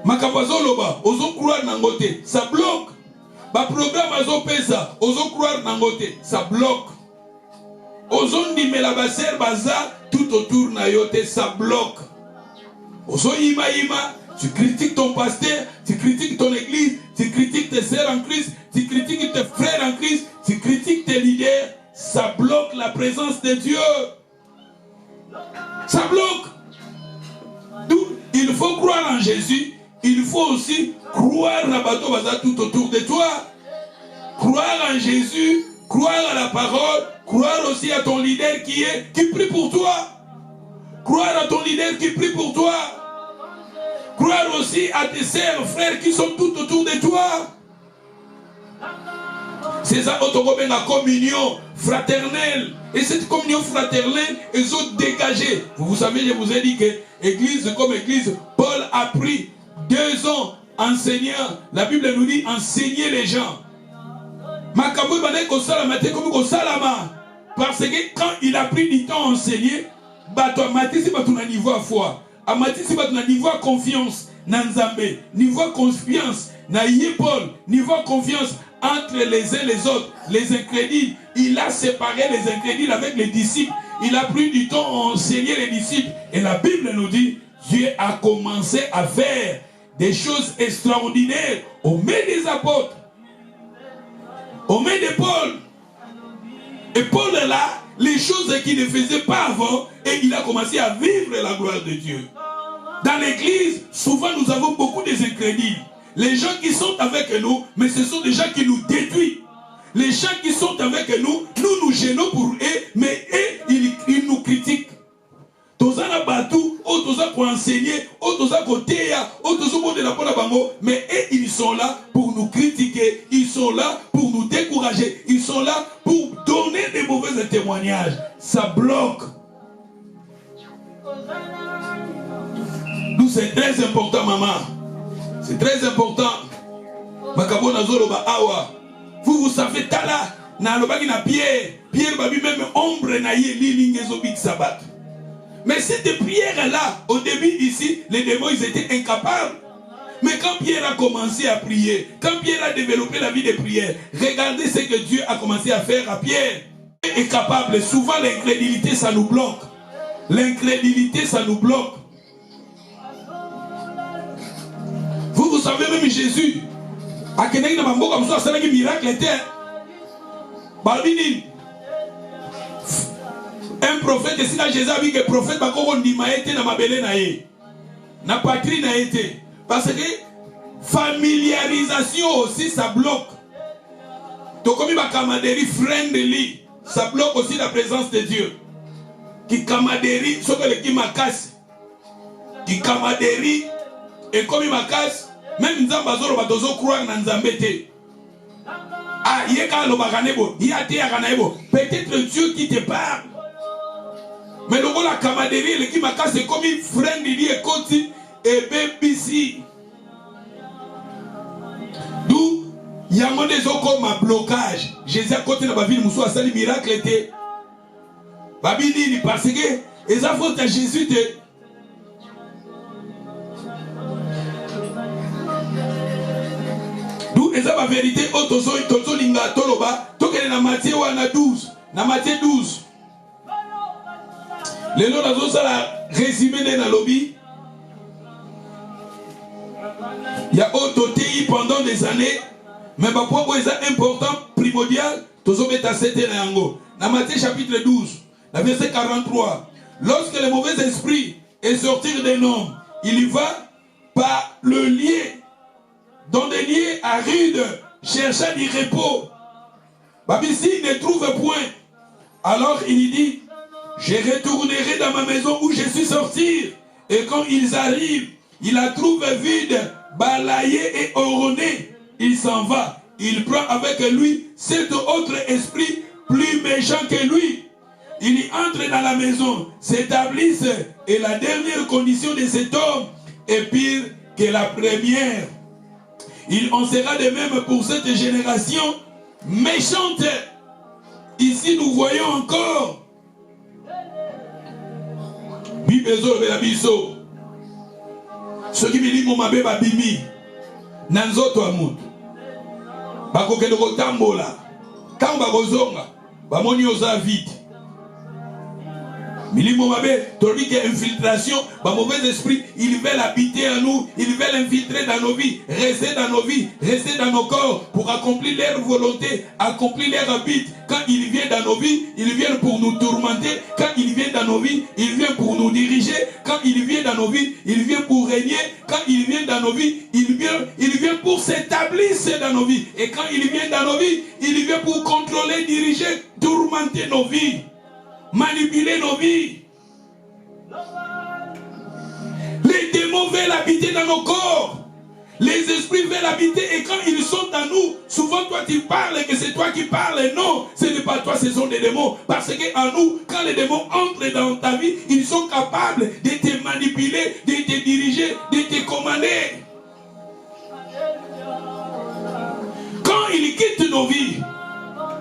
Makabazoloba, ozo croire nangote, ça bloque. Ba programme azo pesa, ozo croire nangote, ça bloque. Ozo ndimela baser baza tout autour na yote, ça bloque. Ozo ima, tu critiques ton pasteur, tu critiques ton église, tu critiques tes sœurs en Christ, tu critiques tes frères en Christ, tu critiques tes leaders, ça bloque la présence de Dieu. Ça bloque. D'où il faut croire en Jésus. Il faut aussi croire à Bato Baza tout autour de toi. Croire en Jésus, croire à la parole, croire aussi à ton leader qui prie pour toi. Croire à ton leader qui prie pour toi. Croire aussi à tes sœurs, frères qui sont tout autour de toi. C'est ça la communion fraternelle. Et cette communion fraternelle, ils ont dégagé. Vous savez, je vous ai dit que église comme église, Paul a pris 2 ans enseignant. La Bible nous dit enseigner les gens. Parce que quand il a pris du temps à enseigner, Matisse va tout niveau à foi. Matisse va tout niveau à confiance. Nanzambe, niveau confiance. Na Paul, niveau confiance entre les uns et les autres, les incrédules. Il a séparé les incrédules avec les disciples. Il a pris du temps à enseigner les disciples. Et la Bible nous dit, Dieu a commencé à faire des choses extraordinaires au milieu des apôtres, au milieu de Paul. Et Paul est là, les choses qu'il ne faisait pas avant, et il a commencé à vivre la gloire de Dieu. Dans l'église, souvent nous avons beaucoup des incrédules. Les gens qui sont avec nous, mais ce sont des gens qui nous détruisent. Les gens qui sont avec nous, nous nous gênons pour eux, mais eux, ils nous critiquent. Mais eux, ils sont là pour nous critiquer, ils sont là pour nous décourager, ils sont là pour donner des mauvais témoignages. Ça bloque. Nous, c'est très important, maman. C'est très important. Vous savez, Tala, Pierre babi même ombre na ye li ngezobik sabat. Mais cette prière-là, au début ici, les démons ils étaient incapables. Mais quand Pierre a commencé à prier, quand Pierre a développé la vie de prière, regardez ce que Dieu a commencé à faire à Pierre. Pierre est capable. Souvent l'incrédulité ça nous bloque. L'incrédulité ça nous bloque. Vous savez même Jésus. A Kenai na mambo comme ça, c'est un miracle était. Balbini. Un prophète, et si là Jésus a vu que le prophète n'a été dans ma belle na patrie n'a été. Parce que familiarisation aussi ça bloque. Donc comme il va camaraderie friendly, ça bloque aussi la présence de Dieu. Qui camaraderie, ce que le qui m'a casse. Qui camaraderie, et comme il m'a casse, même Nzambazoro va dozo croire dans Nzambete. Ah, il y a le baganebo, il y a peut-être Dieu qui te parle. Mais le mot la camaraderie, le qui m'a cassé, c'est comme une friend, il dit écoute, et BBC. D'où, il y a un des autres comme un blocage. Jésus a côté de la ville, Moussou a sali miracle était. Babini, parce que, et ça faut que Jésus te. D'où, et ça la vérité, Otozo, Tozo, Linga, Toloba, Tokele na Matthieu, na 12. Na Matthieu 12. Les noms d'Azo, ça la résumé dans le lobby. Il y a autotéi pendant des années, mais pourquoi c'est important, primordial, Tozo Beta Sete Nango. Dans Matthieu chapitre 12, la verset 43. Lorsque le mauvais esprit est sorti d'un homme, il y va par le lieu, dans des lieux arides, cherchant du repos. Babissi ne trouve point. Alors il dit, je retournerai dans ma maison où je suis sorti. Et quand ils arrivent, il la trouve vide, balayée et ornée. Il s'en va. Il prend avec lui cet autre esprit plus méchant que lui. Il y entre dans la maison, s'établissent, et la dernière condition de cet homme est pire que la première. Il en sera de même pour cette génération méchante. Ici nous voyons encore Bibezo de la biso. Ce qui me dit mon mabé babimi. Nanzoto amut. Bako kendo kotambola. Quand bakozonga, bamoni oza vite. Milimo mabé, tandis qu'il y a infiltration, mauvais esprit, ils veulent habiter en nous, ils veulent infiltrer dans nos vies, rester dans nos corps pour accomplir leur volonté, accomplir leur but. Quand ils viennent dans nos vies, ils viennent pour nous tourmenter. Quand ils viennent dans nos vies, ils viennent pour nous diriger. Quand ils viennent dans nos vies, ils viennent pour régner. Quand ils viennent dans nos vies, ils viennent pour s'établir dans nos vies. Et quand ils viennent dans nos vies, ils viennent pour contrôler, diriger, tourmenter nos vies. Manipuler nos vies. Les démons veulent habiter dans nos corps. Les esprits veulent habiter, et quand ils sont en nous, souvent toi tu parles que c'est toi qui parles. Non, ce n'est pas toi, ce sont des démons. Parce qu'en nous, quand les démons entrent dans ta vie, ils sont capables de te manipuler, de te diriger, de te commander. nos vies.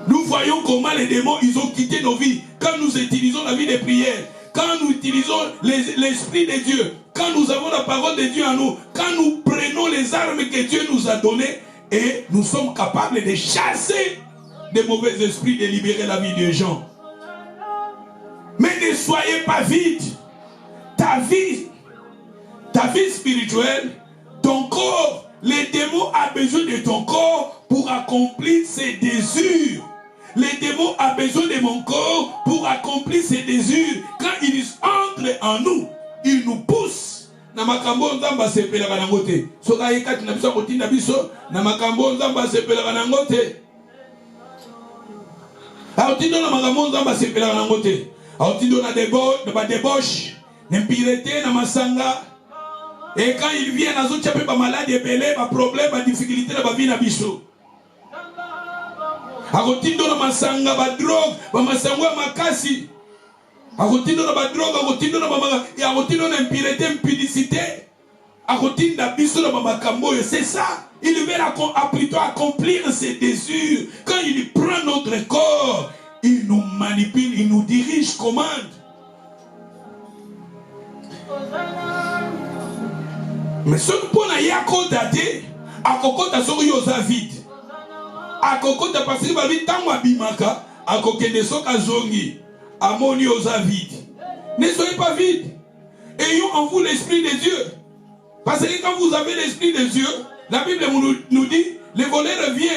Nous voyons comment les démons, ils ont quitté nos vies. Quand nous utilisons la vie de prière, quand nous utilisons l'Esprit de Dieu, quand nous avons la parole de Dieu en nous, quand nous prenons les armes que Dieu nous a données, et nous sommes capables de chasser des mauvais esprits, de libérer la vie des gens. Mais ne soyez pas vide. Ta vie spirituelle, ton corps, les démons ont besoin de ton corps pour accomplir ses désirs. Les démons ont besoin de mon corps pour accomplir ses désirs. Quand ils entrent en nous, ils nous poussent. Namakambo nzamba sepela kanangote. Soka yekati na biso kotinda biso. Namakambo nzamba sepela kanangote. Aotindo na makambo nzamba sepela kanangote. Aotindo na débauche, n'impiété na masanga. Et quand ils viennent à zone chapé ba maladie belé, ba problème, ba difficulté na ba vie na biso. Aotindo na masanga ba drogue, ba masangwa makasi. Agotindo na ba drogue, agotindo na ba et agotindo na impiété, impudicité. Agotindo na biso na ba makambo, c'est ça. Il veut plutôt accomplir ses désirs. Quand il prend notre corps, il nous manipule, il nous dirige, commande. Mais ce qu'on a yako date, à kokota sori yosa vide. À kokota parce que babi tango abimaka, à kokende soka zongi, amoni yosa vide. Ne soyez pas vide. Ayons en vous l'esprit de Dieu. Parce que quand vous avez l'esprit de Dieu, la Bible nous dit, le voleur vient,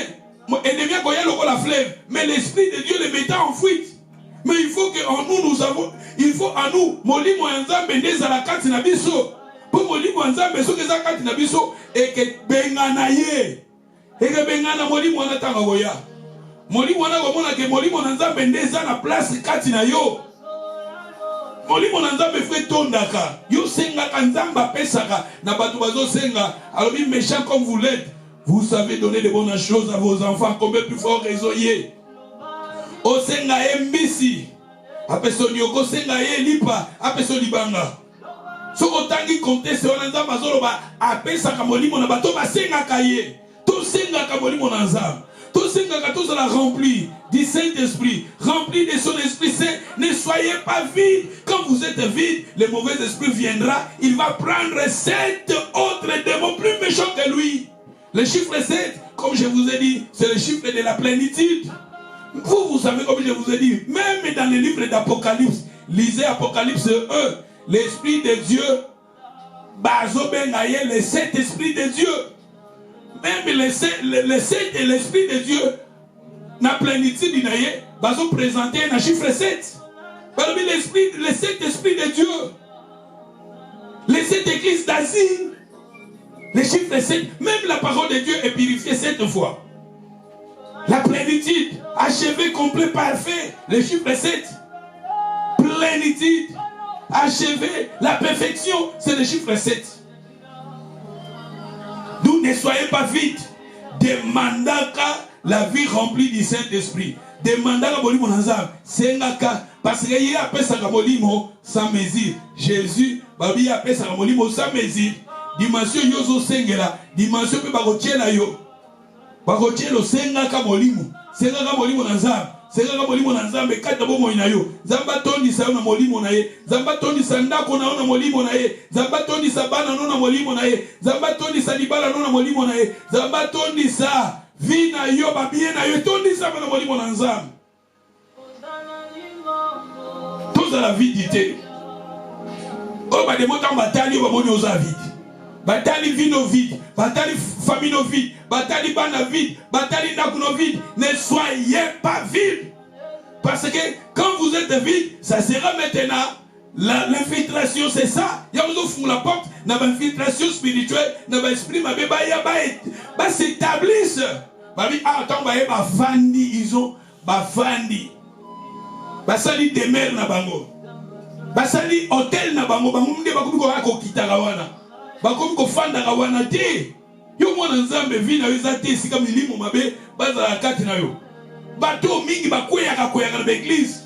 ennemi goya loko la flève, mais l'esprit de Dieu le mettait en fuite. Mais il faut qu'en nous avons, il faut en nous, molimo nzambe ndeza la kati na biso. Pour molimo nzambe so ke za kati na biso et que bengana ye. Et que bengana molimo na tanga goya. Molimo na gomona ke molimo nzambe ndeza na place kati na yo. Molimo nzambe fait tondaka. Yo senga kanzamba pesaka na batu bazo senga. Alors bien méchant comme vous l'êtes, vous savez donner de bonnes choses à vos enfants. Combien plus fort raisonnier. O senga mbisi. Apeso nyoko senga ye lipa. Apeso libanga. So otangi conteste wana nzamba zoloba apesaka molimo na bato basenga kaye. To senga ka molimo na nzamba. Tout ce que tous la rempli du Saint-Esprit, rempli de son Esprit Saint, ne soyez pas vide. Quand vous êtes vide, le mauvais esprit viendra, il va prendre 7 autres démons plus méchants que lui. Le chiffre 7, comme je vous ai dit, c'est le chiffre de la plénitude. Vous savez, comme je vous ai dit, même dans le livre d'Apocalypse, lisez Apocalypse 1, l'Esprit de Dieu, Bazo Bengaye, le Saint-Esprit de Dieu. Même le Saint et l'Esprit de Dieu, na plénitude d'Inaye, va se présenter un chiffre 7. Parmi le Saint-Esprit de Dieu, les 7 églises d'Asie, le chiffre 7, même la parole de Dieu est purifiée 7 fois. La plénitude, achevé, complet, parfait, le chiffre 7. Plénitude, achevé, la perfection, c'est le chiffre 7. D'où ne soyez pas vite. Demandez la vie remplie du Saint-Esprit. Demandez à Molimo Nazam. Sengaka. Parce qu'il y a un Molimo sans mesure. Jésus, Babi a un Molimo sans mesure. Dimension Yozo Sengela. Dimension pe Bagotiela yo. Bagotielo Sengaka Molimo. Sengaka Molimo Nazam. Sengaka Molimo Nazam. Bekata Bomo Inayo. Zamba Toni Sa na Molimo Naye. Zamba Toni Sandako na Molimo Naye. Zamba Toni Sabana na Molimo Naye. Zamba Toni Salibala na Molimo Naye. Zamba Toni Sa Vina yo babie na yo Toni Sa na Molimo Nazam. Tous à la vidité. Oh ba de motam batali ba moni oza vide. Batali vino vide, batali famille vide, batali bana vide, batali nakuno vide. Ne soyez pas vide. Parce que quand vous êtes vide, ça sera maintenant l'infiltration, c'est ça. Il y a besoin de la porte, dans l'infiltration spirituelle, dans l'esprit, bah s'établissent. Bah oui, attends, bah fandi, ils ont, bah fandi. Bah sali demeure na bango. Bah sali hôtel na bango, bah mumde bah comme quoi ko kitarawana. Bah comme ko fanda rawana te. Yo mwana nzambe vina yo zate si comme milimo mabe, baza la kati na yo. Bato mingi bakweyaka na l'église.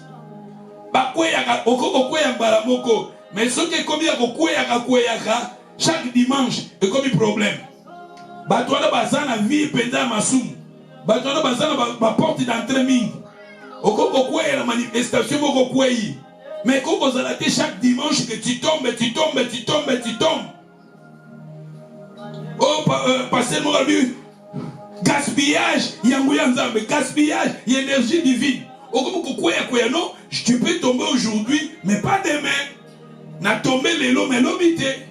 Bakweyaka okoko kweya mbala moko. Mais ce qui est comme kweyaka chaque dimanche est comme un problème. Bato ala bazana vie penda masumu. Batona bazana ba porte d'entrée mingi. Okoko kweye la manifestation moko kweye. Mais koko zalate chaque dimanche que tu tombes. Oh, pasteur Morabu, gaspillage, gaspillage, énergie divine. Non, tu peux tomber aujourd'hui, mais pas demain. Na tombé les lots, mais l'obité.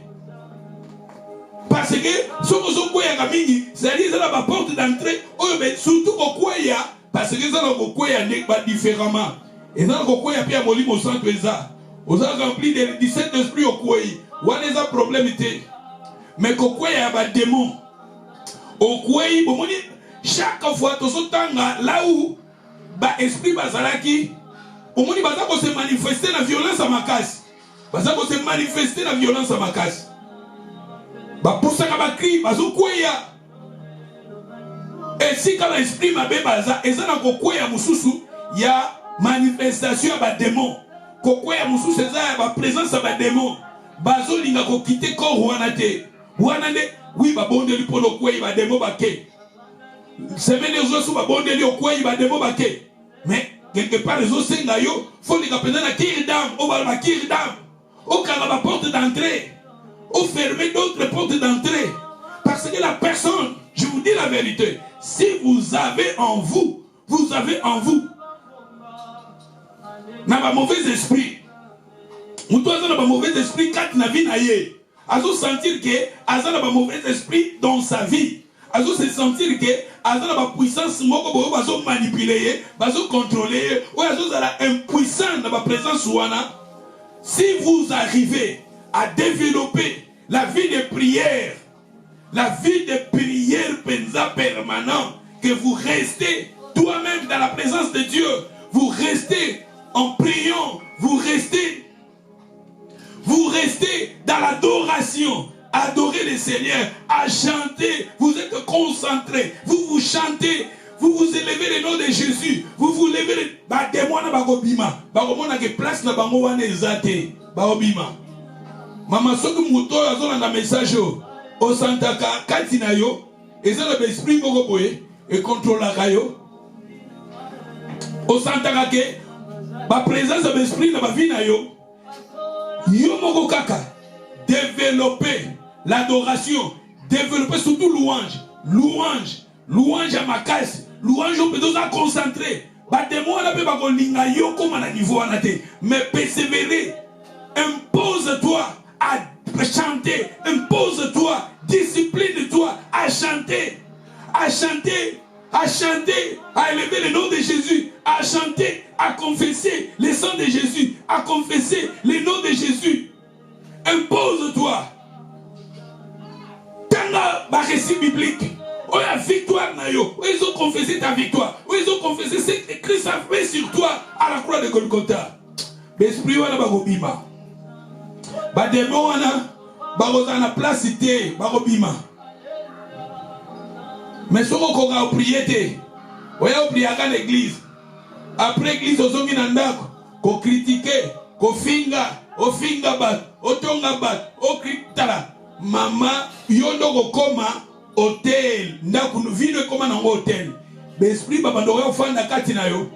Parce que, ce que vous avez c'est la porte d'entrée, surtout au parce que ça n'est pas différemment. Et ça n'a pas au centre de ça. Vous avez rempli de 17 esprits au Koué. Où est le problème? Mais Koué a des démons. Au Koué, chaque fois, tout ce temps là où l'esprit Bazalaki, au moins, il va se manifester la violence à ma casse. Il va se manifester la violence à ma casse. Pour ça, il va crier, et si quand l'esprit m'a bébaza, et ça n'a pas mususu, il y a manifestation à démon. Kokoya mususu, c'est ça, il y a présence à démon. Bazo linga ko quitter corps wanate. Wanade, oui, ba bonde li pour le koué, il va démon baké. Semaine des autres, ba bonde li au koué, il va démon baké. Mais quelque part, les autres, c'est ngayo, faut les capter dans la kirdam, au bal la kirdam, au caraba porte d'entrée, au fermer d'autres portes d'entrée. Parce que la personne, je vous dis la vérité, si vous avez en vous, n'a pas mauvais esprit. Vous doit avoir un mauvais esprit quand na vie naie. Azo sentir que Azo n'a pas mauvais esprit dans sa vie. Azo se sentir que Azo n'a pas puissance moko bo bazo manipuler, bazo contrôler, ou Azo a impuissant dans la présence ouana. Si vous arrivez à développer la vie de prière, la vie de prière pensa permanent, que vous restez toi-même dans la présence de Dieu, vous restez en priant, vous restez dans l'adoration, adorer le Seigneur, à chanter, vous êtes concentrés, vous chantez, vous vous élevez le nom de Jésus, vous vous levez le démon na bagobima, bagomona que place na bango wana ezate, bagobima. Mama soki muto azolanda message au santaka katina yo, ezala l'esprit moko boye et contrôle la yo. Au santaka ke ba présence de l'esprit na ba vie na yo. Yo moko kaka développer l'adoration, développer surtout louange à ma casse, louange on peut nous concentrer. Ba démon na pe ba ko linga yo comme na niveau na te, mais persévérer. Impose-toi à chanter, impose-toi, discipline-toi à chanter, à élever le nom de Jésus, à chanter, à confesser le sang de Jésus, à confesser le nom de Jésus. Impose-toi. Tanga ba récit biblique. Oh la victoire nayo. Oh ils ont confessé ta victoire. Oh ils ont confessé ce que Christ a fait sur toi à la croix de Golgotha. L'esprit wana bagobima. Ba démon wana bagozana place té bagobima. Mais si on a prié, on a prié à l'église. Après l'église, on a mis ko critiquer, ko finga, o finga bat, o tonga bat, o kritala. Mama, yondo ko koma hôtel, ndaku nous vivons comme un hôtel. L'esprit babandore ofanda katina yo.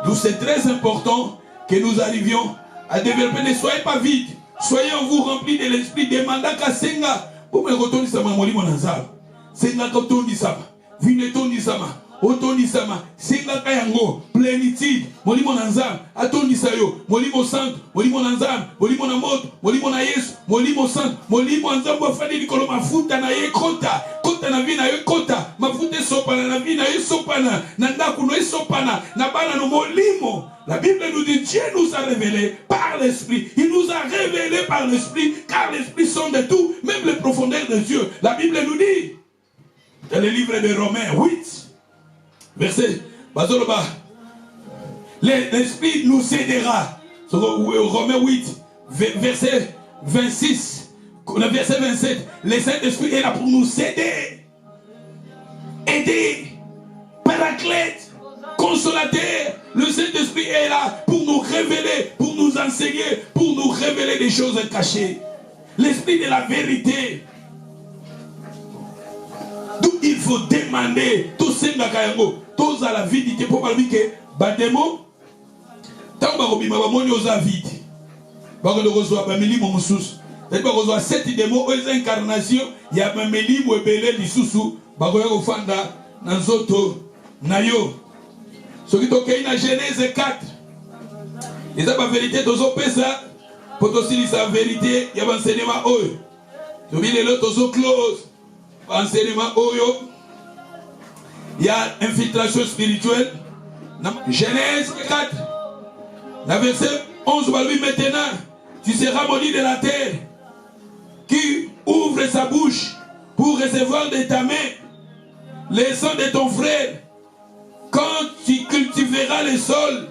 Donc c'est très important que nous arrivions à développer. Ne soyez pas vide, soyez en vous remplis de l'esprit. Demanda kasenga pour me retourner sur ma molimo nazar. Senga kotondi sama, vine tondi sama, otondi sama, senga kayango, plénitude, molimo nanzam, atondi sayo, molimo santo, molimo nanzam, molimo namoto, molimo na Yesu, molimo santo, molimo nanzam wafadi likolo mafuta na ye kota, kota na vina ye kota, mafuta sopana na vina ye sopana, nandaku no ye sopana, na bana no molimo. La Bible nous dit Dieu nous a révélé par l'Esprit. Il nous a révélé par l'Esprit, car l'Esprit sonde tout, même les profondeurs de Dieu. La Bible nous dit dans le livre de Romains 8, verset, l'Esprit nous aidera. Romains 8, verset 26, le verset 27, le Saint-Esprit est là pour nous aider, paraclète, consolateur. Le Saint-Esprit est là pour nous révéler, pour nous enseigner, pour nous révéler des choses cachées. L'Esprit de la vérité. Donc il faut demander tout ce tous à la vie pour parler que bademo tant barobima bamoni oza vide bakolo kozwa bameli mo mususu tellement kozwa cette démo aux incarnation ya bameli mo ebele lisusu bakoya kofanda na nzoto na yo soki tokei na Genèse 4 eza ba vérité tozo pesa pour tosilisa vérité ya enseignement oyo tobi lelo tozo close enseignement oyo il y a infiltration spirituelle. Genèse 4, la verset 11, maintenant, tu seras maudit de la terre, qui ouvre sa bouche pour recevoir de ta main les sons de ton frère. Quand tu cultiveras le sol,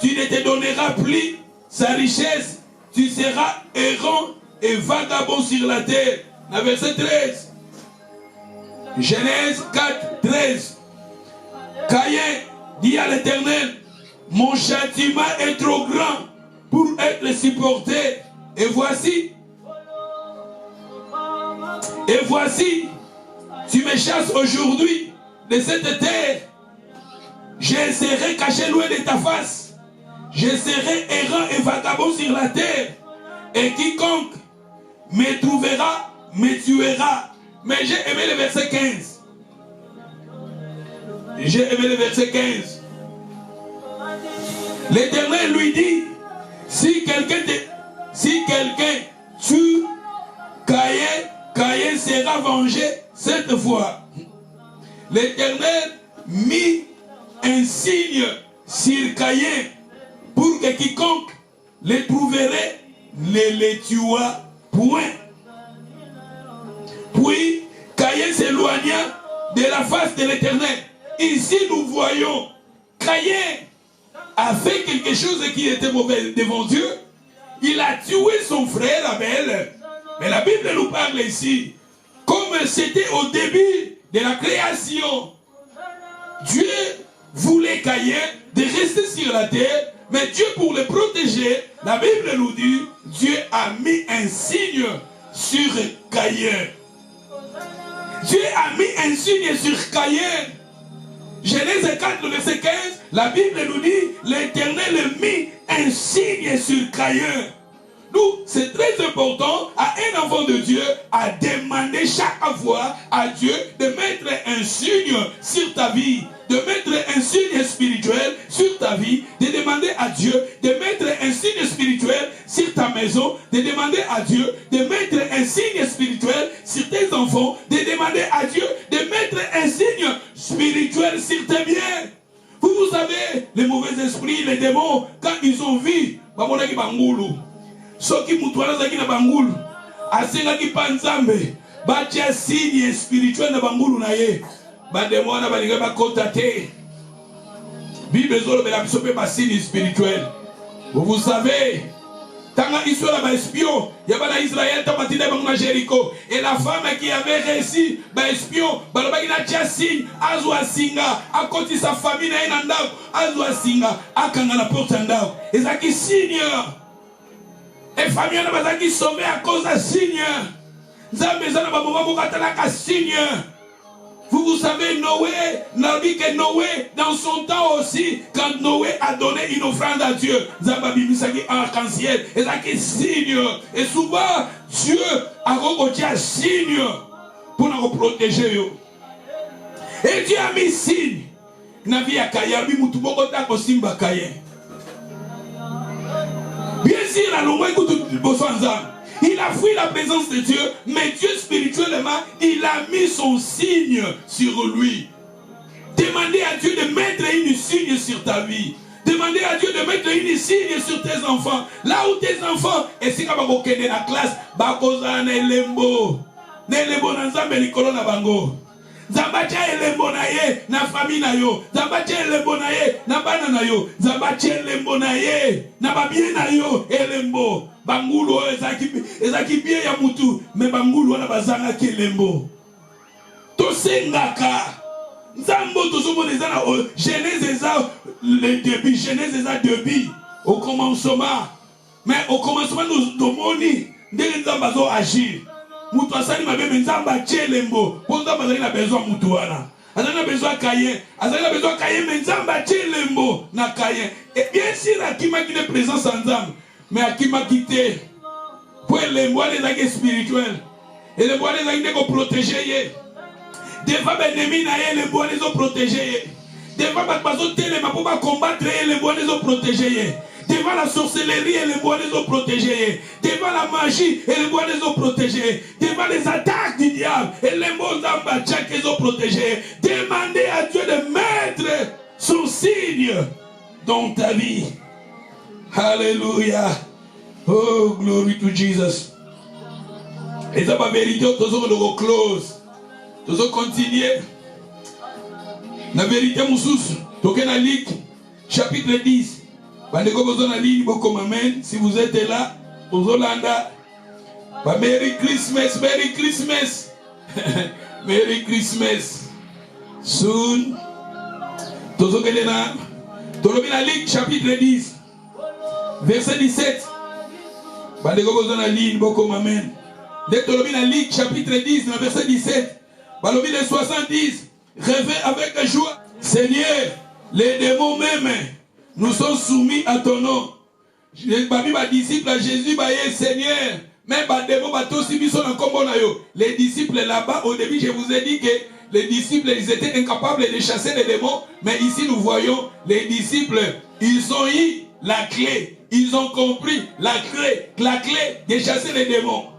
tu ne te donneras plus sa richesse, tu seras errant et vagabond sur la terre. La verset 13. Genèse 4, 13. Caïn dit à l'Éternel, mon châtiment est trop grand pour être supporté. Et voici, tu me chasses aujourd'hui de cette terre. Je serai caché loin de ta face. Je serai errant et vagabond sur la terre. Et quiconque me trouvera, me tuera. Mais j'ai aimé le verset 15. J'ai aimé le verset 15. L'Éternel lui dit, si quelqu'un tue Caïn sera vengé cette fois. L'Éternel mit un signe sur Caïn pour que quiconque le trouverait ne le tuera point. Puis Caïn s'éloigna de la face de l'Éternel. Ici nous voyons Caïn a fait quelque chose qui était mauvais devant Dieu. Il a tué son frère Abel. Mais la Bible nous parle ici, comme c'était au début de la création, Dieu voulait Caïn de rester sur la terre, mais Dieu pour le protéger, la Bible nous dit, Dieu a mis un signe sur Caïn. Dieu a mis un signe sur Caïn. Genèse 4, verset 15, la Bible nous dit, l'Éternel mit un signe sur Caïn. Nous, c'est très important à un enfant de Dieu à demander chaque fois à Dieu de mettre un signe sur ta vie, de mettre un signe spirituel sur ta vie, de demander à Dieu de mettre un signe spirituel sur ta maison, de demander à Dieu de mettre un signe spirituel sur tes enfants, de demander à Dieu de mettre un signe spirituel sur tes biens. Vous savez, les mauvais esprits, les démons, quand ils ont vu, soki mutuana zaki na bangulu asenga ki panzambe batia signe spirituel na bangulu na ye bademona balinga bakota te Bible zolo bela biso pe ba signe spirituel. Vous savez tanga histoire ba espion ya bana Israël tabatine bangu na Jéricho et la femme qui avait réussi ba espion balobaki na tia signe azwa singa akoti sa famille na ina ndako azwa singa akanga na porte ndako ezaki signe. Et famille n'a pas été sauvée à cause d'un signe. Vous savez, Noé, n'a dit que Noé, dans son temps aussi, quand Noé a donné une offrande à Dieu, Zababi Misaki arc-en-ciel, et ça qui signe. Et souvent, Dieu a recoté un signe pour nous protéger. Et Dieu a mis signe. Navi a Kaya, Mutuboko Tako Simba Kaya. Bien sûr, il a fui la présence de Dieu, mais Dieu spirituellement, il a mis son signe sur lui. Demandez à Dieu de mettre une signe sur ta vie. Demandez à Dieu de mettre une signe sur tes enfants. Là où tes enfants, et si tu as la classe, bakoza ne lembo na nzambe likolo na bango. Zambatia elembo na ye na famille na yo. Zambatia elembo na ye na bana na yo. Zambatia elembo na ye na babie na yo elembo. Bangulu ezaki bie ya mutu me bangulu wana bazanga ki elembo. Tosengaka. Nzambo tozomona ezana Genèse eza le début, Genèse eza début au commencement. Mais au commencement nous domoni ndenge nzambe azo agir. mutu asali mabe nzamba chelembo po nzamba azali na besoin mutu wana azali na besoin Caïn azali na besoin Caïn mais nzamba chelembo na Caïn et bien sûr akimaki ne présence en nzamba mais akimaki te po elembo wana ezalaki spirituel elembo wana ezalaki nde koprotege ye devant baennemi na ye elembo wana ezoprotege ye devant bato bazotelema mpo bacombattre ye elembo wana ezoprotege ye devant la sorcellerie et les bois les ont protégés. Devant la magie et les bois les ont protégés. Devant les attaques du diable et les mots d'ambachak les ont protégés. Demandez à Dieu de mettre son signe dans ta vie. Alléluia. Oh, glory to Jesus. Et ça va vérité, toujours le close. Toujours continuer. La vérité, mon sous. Token à Luc, chapitre 10. Si vous êtes là, aux Hollandais, Merry Christmas, Merry Christmas, Merry Christmas. Soon, Tolobina Luc chapitre 10, verset 17. Tolobina Luc chapitre 10, verset 17. Balobina 70. Rêvez avec joie, Seigneur, les démons même. Nous sommes soumis à ton nom. Les disciples à Jésus, Seigneur, même les disciples là-bas, au début, je vous ai dit que les disciples, ils étaient incapables de chasser les démons. Mais ici, nous voyons les disciples, ils ont eu la clé. Ils ont compris la clé de chasser les démons.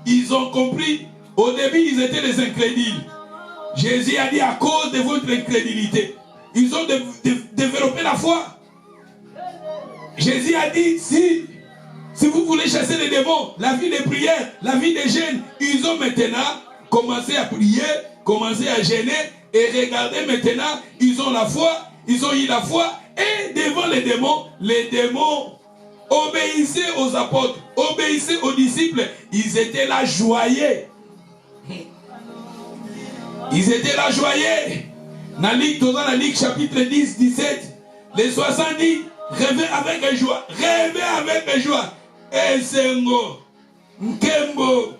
Ils ont compris. Au début, ils étaient des incrédules. Jésus a dit à cause de votre incrédulité, ils ont développé la foi. Jésus a dit, si vous voulez chasser les démons, la vie de prière, la vie des jeûnes, ils ont maintenant commencé à prier, commencé à jeûner, et regardez maintenant, ils ont la foi, ils ont eu la foi, et devant les démons obéissaient aux apôtres, obéissaient aux disciples, ils étaient là joyeux. Ils étaient là joyeux. Dans la Luc chapitre 10, 17, les 70, rêvez avec joie. Rêvez avec joie. Et Sengo, Nkembo,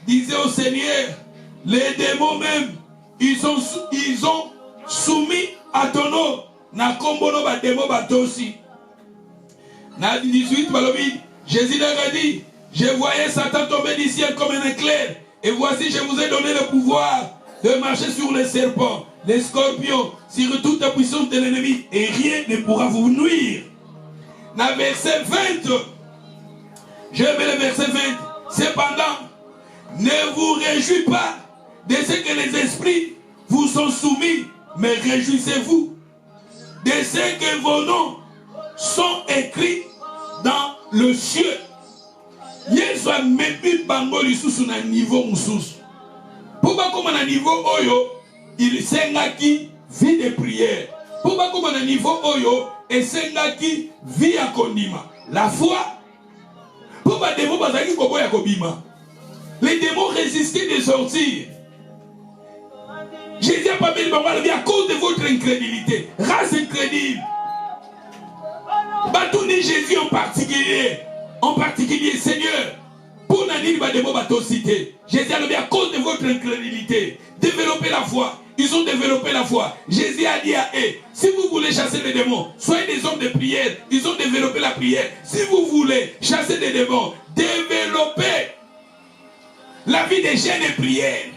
disait au Seigneur, les démons même, ils ont soumis à ton nom. Na kombono ba démon batosi. Na 18, balobi, Jésus leur a dit, je voyais Satan tomber du ciel comme un éclair. Et voici, je vous ai donné le pouvoir de marcher sur les serpents, les scorpions, sur toute la puissance de l'ennemi, et rien ne pourra vous nuire. Dans le verset 20, je mets le verset 20. Cependant, ne vous réjouissez pas de ce que les esprits vous sont soumis, mais réjouissez-vous de ce que vos noms sont écrits dans le ciel. Yesu a mebi bango lisusu na niveau mususu. Pourquoi comme à niveau oyo, il sengaki vie de prière. Pourquoi comme à niveau oyo, et sengaki vie à kondima. La foi. Pourquoi démons bazaki kobo ya kobima. Les démons résistaient de sortir. Jésus a pas mis le bango à cause de votre incrédulité. Race incrédule. Batouni Jésus en particulier, Seigneur. Pour n'anir pas de mots bateaux cités. Jésus a dit à cause de votre incrédulité. Développez la foi. Ils ont développé la foi. Jésus a dit à eux, si vous voulez chasser les démons, soyez des hommes de prière. Ils ont développé la prière. Si vous voulez chasser des démons, développez la vie des chaînes de prière.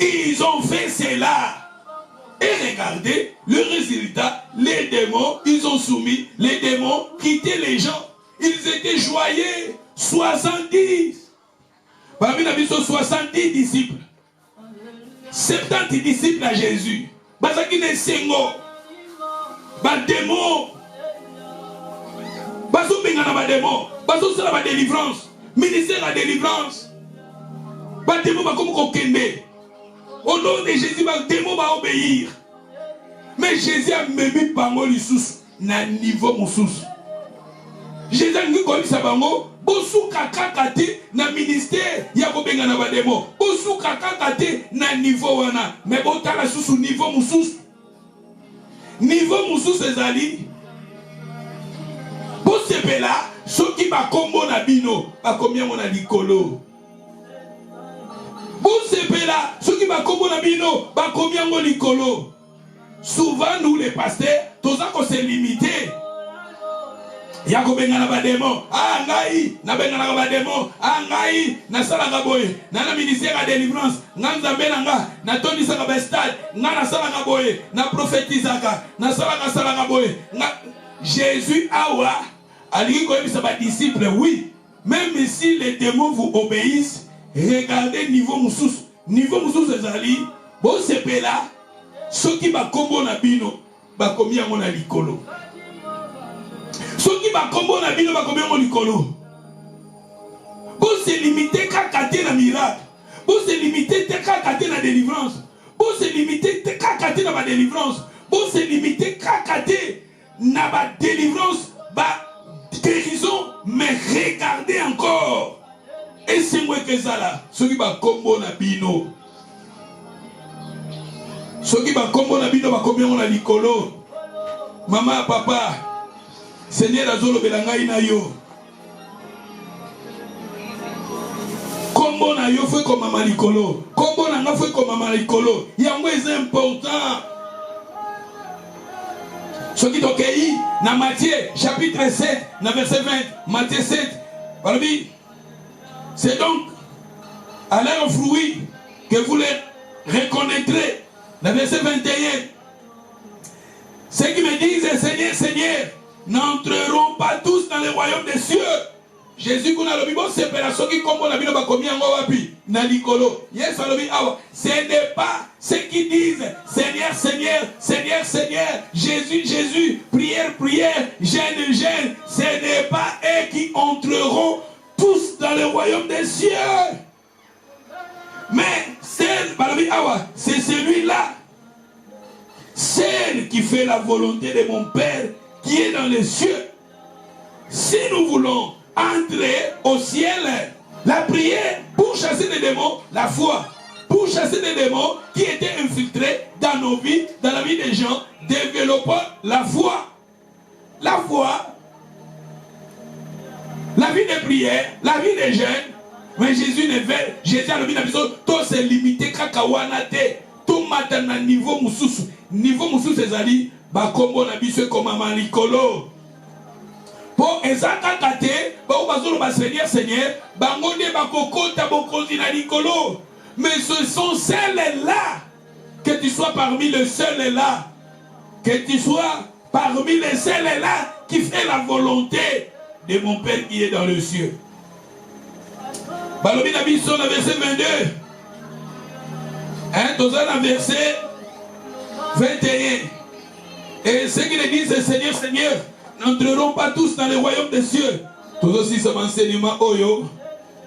Ils ont fait cela. Et regardez le résultat. Les démons, ils ont soumis. Les démons quittaient les gens. Ils étaient joyeux. 70. Parmi les 70 disciples. 70 disciples à Jésus. Bazaki ne sengo. Ba démon. Bazo bengana ba démon. Bazo sala ba délivrance. Ministère la délivrance. Ba démon ba comme kokende. Au nom de Jésus, ba démon va obéir. Mais Jésus a mis bango lisusu na niveau mususu. Jésus a dit que Sabango, bosu kakakate na ministère ya kobenga na bademo. Bosu kakakate na niveau wana. Mais botala susu niveau mususu. Niveau mususu ezali. Bosepela soki ba kombo na bino, ba komia mona likolo. Bosepela, ceux qui va kombo na bino, ba komiango likolo. Souvent, nous les pasteurs, tout ça qu'on s'est limité. Yako benga na ba démon, ah ngai, na benga na ba démon, ah ngai, na sala ka boye, na ministère de délivrance, na nzambe nga, na toni sa ka stade, na sala ka boye, na prophétisaka, na sala ka boye. Jésus awa, ali ko yebisa ba disciples, oui, même si les démons vous obéissent, regardez niveau mususu ezali, bo sepela, soki ba kombo na bino, ba komi yango na likolo. Soki ba kombo na bino ba komi yango likolo. Bo se limiter kaka te na miracle. Bo se limiter te kaka te na délivrance. Bo se limiter te kaka te na ba délivrance. Bo se limiter kaka te na ba délivrance, ba guérison, mais regardez encore. Et c'est moi que ça là, soki ba kombo na bino. Soki ba kombo na bino ba komi yango na likolo. Maman, papa, Seigneur azolo belangai na yo. Kombo na yo fait comme mama likolo. Kombo na nga fait comme mama likolo. Yango est important. Ce qui tokei na Matthieu chapitre 7, na verset 20, Matthieu 7. Balobi, c'est donc à leurs fruits que vous les reconnaîtrez. Na verset 21. Ceux qui me disent Seigneur, Seigneur, n'entreront pas tous dans le royaume des cieux. Jésus kuna lobi bo sepela soki kombo na bino ba komi yango wapi na likolo. Yes alobi awa, ce n'est pas ceux qui disent Seigneur, Seigneur, Seigneur, Seigneur, Jésus, Jésus, prière, prière, jeûne, jeûne. Ce n'est pas eux qui entreront tous dans le royaume des cieux. Mais c'est celui-là, celle qui fait la volonté de mon Père qui est dans les cieux. Si nous voulons entrer au ciel, la prière pour chasser des démons, la foi, pour chasser des démons qui étaient infiltrés dans nos vies, dans la vie des gens, développons la foi. La foi, la vie de prière, la vie des jeûnes. Mais Jésus ne veut, Jésus a le bien tout se limiter kakawana te, tout matana niveau mususu ezali ba kombo na biso comme malikolo. Pour ezaka kate, ba bazolo ba Seigneur Seigneur, bango ne ba kokota bokonzi na likolo. Mais ce sont celles-là, que tu sois parmi les seuls-là, que tu sois parmi les seuls-là qui fait la volonté de mon Père qui est dans le ciel. Balobi na biso na verset 22. Toza na verset 21. Et ceux qui le disent Seigneur, Seigneur, n'entreront pas tous dans le royaume des cieux. Tout aussi ce enseignement oyo,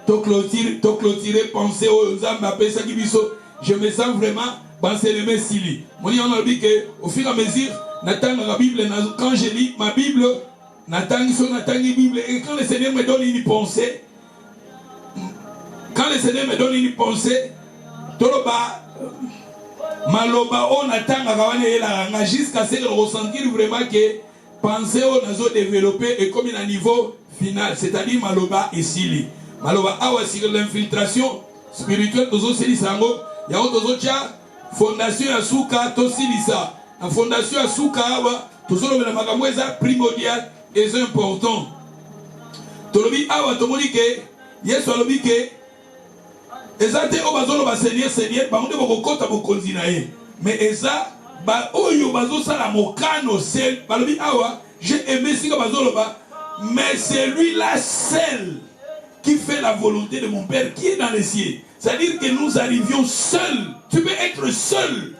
to clôturer pensée aux âmes après ça qui biso. Je me sens vraiment enseignement sili. Mon on a dit que au fur et à mesure, n'attends la Bible, quand je lis ma Bible, n'attends la Bible et quand le Seigneur me donne une pensée. Quand le Seigneur me donne une pensée, toloba maloba on attend jusqu'à ce que ressentir vraiment que pensée on a développé et comme un niveau final, c'est-à-dire maloba et sili. Maloba awa sur l'infiltration spirituelle tozo selisango, ya tozo cha fondation ya suka to silisa. La fondation ya suka awa tozo le makambo eza primordial et important. Tolobi awa tomoni ke Yesu alobi ke ezate obazolo ba Seigneur Seigneur ba onde bokota bokonzi na ye. Mais eza ba oyo bazosa la mokano sel balobi awa j'ai aimé sika bazolo ba mais c'est lui là seul qui fait la volonté de mon Père qui est dans les cieux. C'est-à-dire que nous arrivions seuls. Tu peux être seul.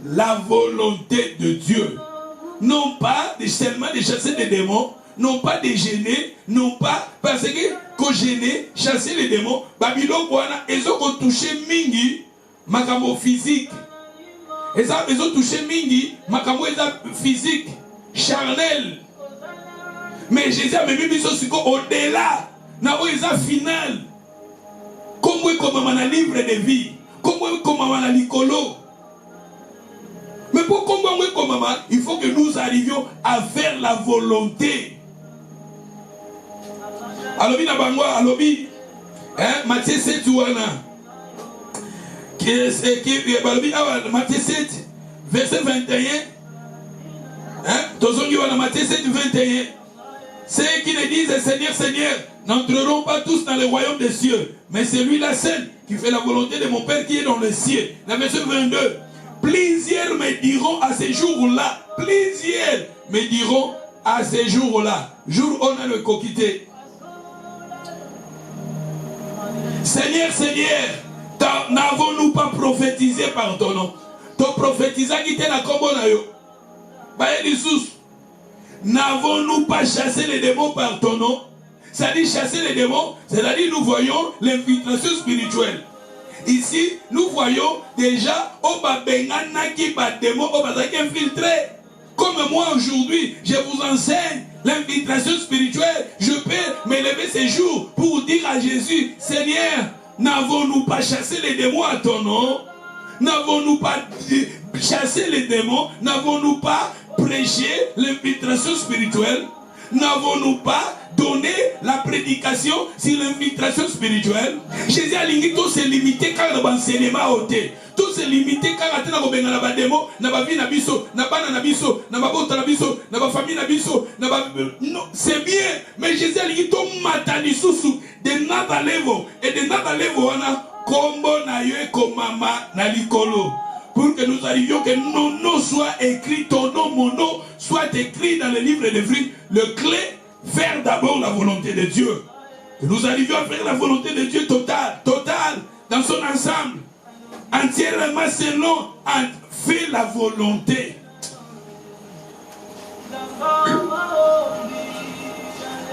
La volonté de Dieu. Non pas seulement de chasser des démons, non pas de gêner, non pas parce que gêner, chasser les démons, Babylone, ils ont touché mingi, makambo physique. Ils ont touché mingi, makambo physique, charnel. Mais Jésus a mis au-delà, na oeza final. Comme un livre de vie, comme un likolo. Mais pour comme il faut que nous arrivions à faire la volonté. Alobi na bango alobi Matthieu 7 wana Matthieu 7, verset 21. Matthieu 7, 21. Ceux qui ne disent Seigneur, Seigneur, n'entreront pas tous dans le royaume des cieux, mais celui-là seul qui fait la volonté de mon Père qui est dans le ciel. La verset 22. Plusieurs me diront à ces jours-là, plusieurs me diront à ces jours-là, jour où on a le coquité. Seigneur, Seigneur, n'avons-nous pas prophétisé par ton nom? Ton prophétisant qui était la combo na yo. N'avons-nous pas chassé les démons par ton nom? C'est-à-dire chasser les démons, c'est-à-dire nous voyons l'infiltration spirituelle. Ici, nous voyons déjà démons infiltrés. Comme moi aujourd'hui, je vous enseigne l'infiltration spirituelle. Je peux m'élever ces jours pour dire à Jésus, Seigneur, n'avons-nous pas chassé les démons à ton nom? N'avons-nous pas chassé les démons? N'avons-nous pas prêché l'infiltration spirituelle? N'avons-nous pas donné la prédication sur l'infiltration spirituelle? Jésus a limité tout se limiter quand l'enseignement ôté. Tout se limiter quand on a dit na ba démon, na ba vie na biso, na bana na biso, na ba bota na biso, na ba famille na biso, na ba non, c'est bien, mais Jésus a limité tout matani susu de nada level et de nada level ana kombo na yo komama na likolo. Pour que nous arrivions, que nos noms soient écrits, ton nom, mon nom, soit écrit dans le livre de vie. Le clé, faire d'abord la volonté de Dieu. Que nous arrivions à faire la volonté de Dieu totale, dans son ensemble. Entièrement selon, fait la volonté.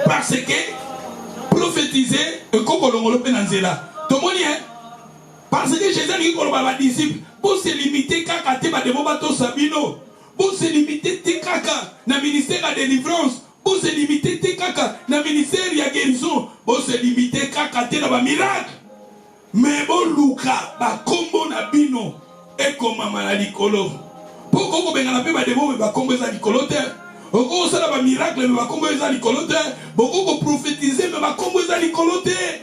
Parce que, prophétiser, parce que Jésus a dit aux disciples, pour se limiter kaka te ba demo bato sabino, pour se limiter te kaka na ministère de délivrance, pour se limiter te kaka na ministère de guérison, pour se limiter kaka te na ba miracle. Mais bon luka ba kombo na bino e komama na likolo. Pour ko benga na pe ba demo ba kombo za likolo te. Oko sala ba miracle ba kombo za likolo te. Boko ko prophétiser ba kombo za likolo te.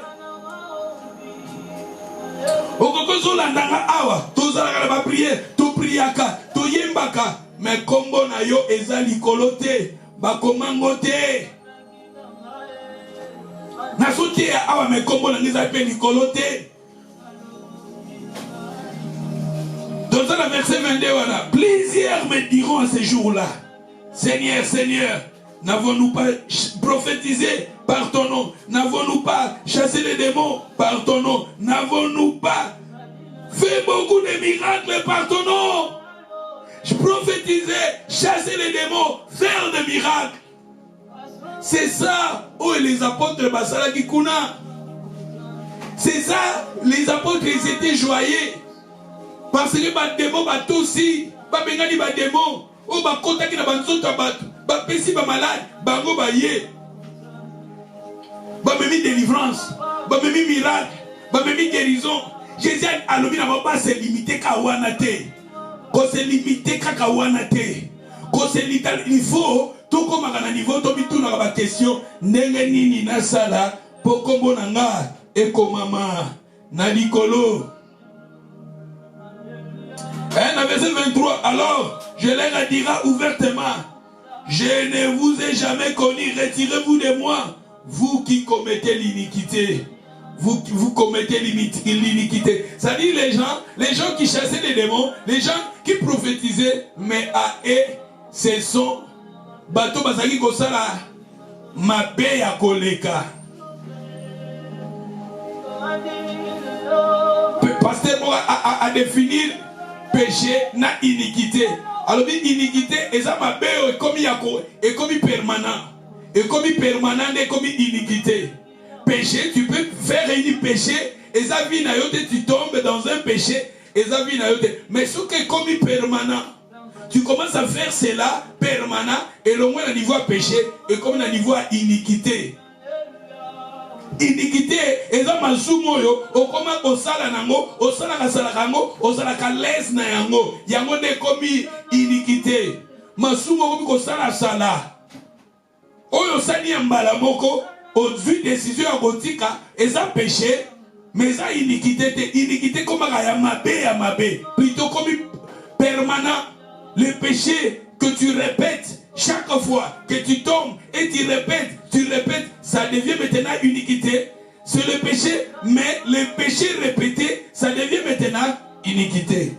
Okokozolandanga awa tozalaka na ba prière to priaka to yembaka mais kombo na yo eza likolo te bakomango te na soki awa mais kombo na ngiza pe likolo te. Dans le verset 22 wana, plusieurs me diront à ce jour-là, Seigneur, Seigneur, n'avons-nous pas prophétisé par ton nom? N'avons-nous pas chassé les démons par ton nom? N'avons-nous pas fait beaucoup de miracles par ton nom? Je prophétisais, chasser les démons, faire des miracles. C'est ça où les apôtres Basala Kikuna. C'est ça, les apôtres ils étaient joyeux. Parce que les démons, aussi, les démons, oh ba kota ki na banzoto abatu ba pesi ba malade bango ba ye ba memi délivrance ba memi miracle ba memi guérison. Jésus a lobi na ba se limiter ka wana te ko se limiter ka wana te ko se limiter. Il faut to koma na niveau to bituna ba question ndenge nini na sala po kombo na nga e komama na likolo. Verset 23, alors je leur dirai ouvertement, je ne vous ai jamais connu, retirez-vous de moi, vous qui commettez l'iniquité. Vous commettez l'iniquité. C'est-à-dire les gens qui chassaient les démons, les gens qui prophétisaient, mais à eux, ce sont bateau basaki kosala mabe ya koleka. Pasteur a définir péché na iniquité. Alors iniquité et ça ma belle et comme permanent et comme permanent et comme iniquité. Péché, tu peux faire un péché et ça vient à yote, tu tombes dans un péché et ça vient à yote. Mais ce qui est comme permanent, tu commences à faire cela permanent et le moins à niveau à péché et comme à niveau à iniquité. Iniquité et ça masumo yo o koma osala nango osala kasala kango osala kales na yango yango de komi iniquité masumo komi kosala sala oyo sani mbala moko au décision à gotika et ça péché Mais ça, iniquité comme à Mabé, plutôt comme permanent. Le péché que tu répètes chaque fois que tu tombes et tu répètes, ça devient maintenant iniquité. C'est le péché, mais le péché répété, ça devient maintenant iniquité.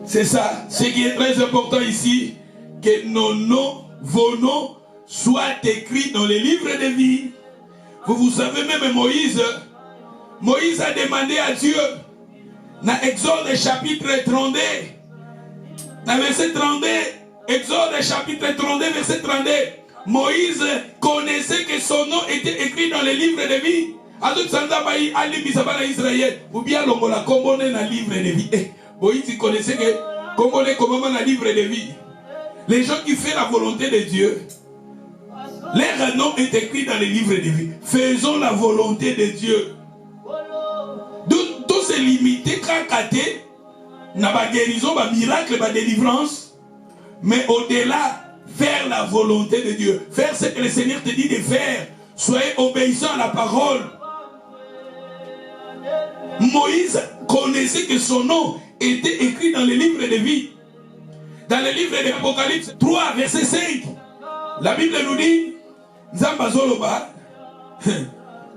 C'est ça, ce qui est très important ici, que nos noms, vos noms, soient écrits dans les livres de vie. Vous savez même Moïse a demandé à Dieu, dans Exode chapitre 32, dans verset 32, Exode chapitre 32, verset 32, Moïse connaissait que son nom était écrit dans les livres de vie. Ou bien l'ongola combonné dans le livre de vie. Moïse connaissait que combonné comment dans le livre de vie. Les gens qui font la volonté de Dieu, leur nom est écrit dans les livres de vie. Faisons la volonté de Dieu. Tout se limiter quand na ba guérison, ba miracle, ba délivrance, mais au-delà, faire la volonté de Dieu, faire ce que le Seigneur te dit de faire. Soyez obéissants à la parole. Moïse connaissait que son nom était écrit dans les livres de vie. Dans le livre de l'Apocalypse 3, verset 5, la Bible nous dit, Nzamba Zoloba,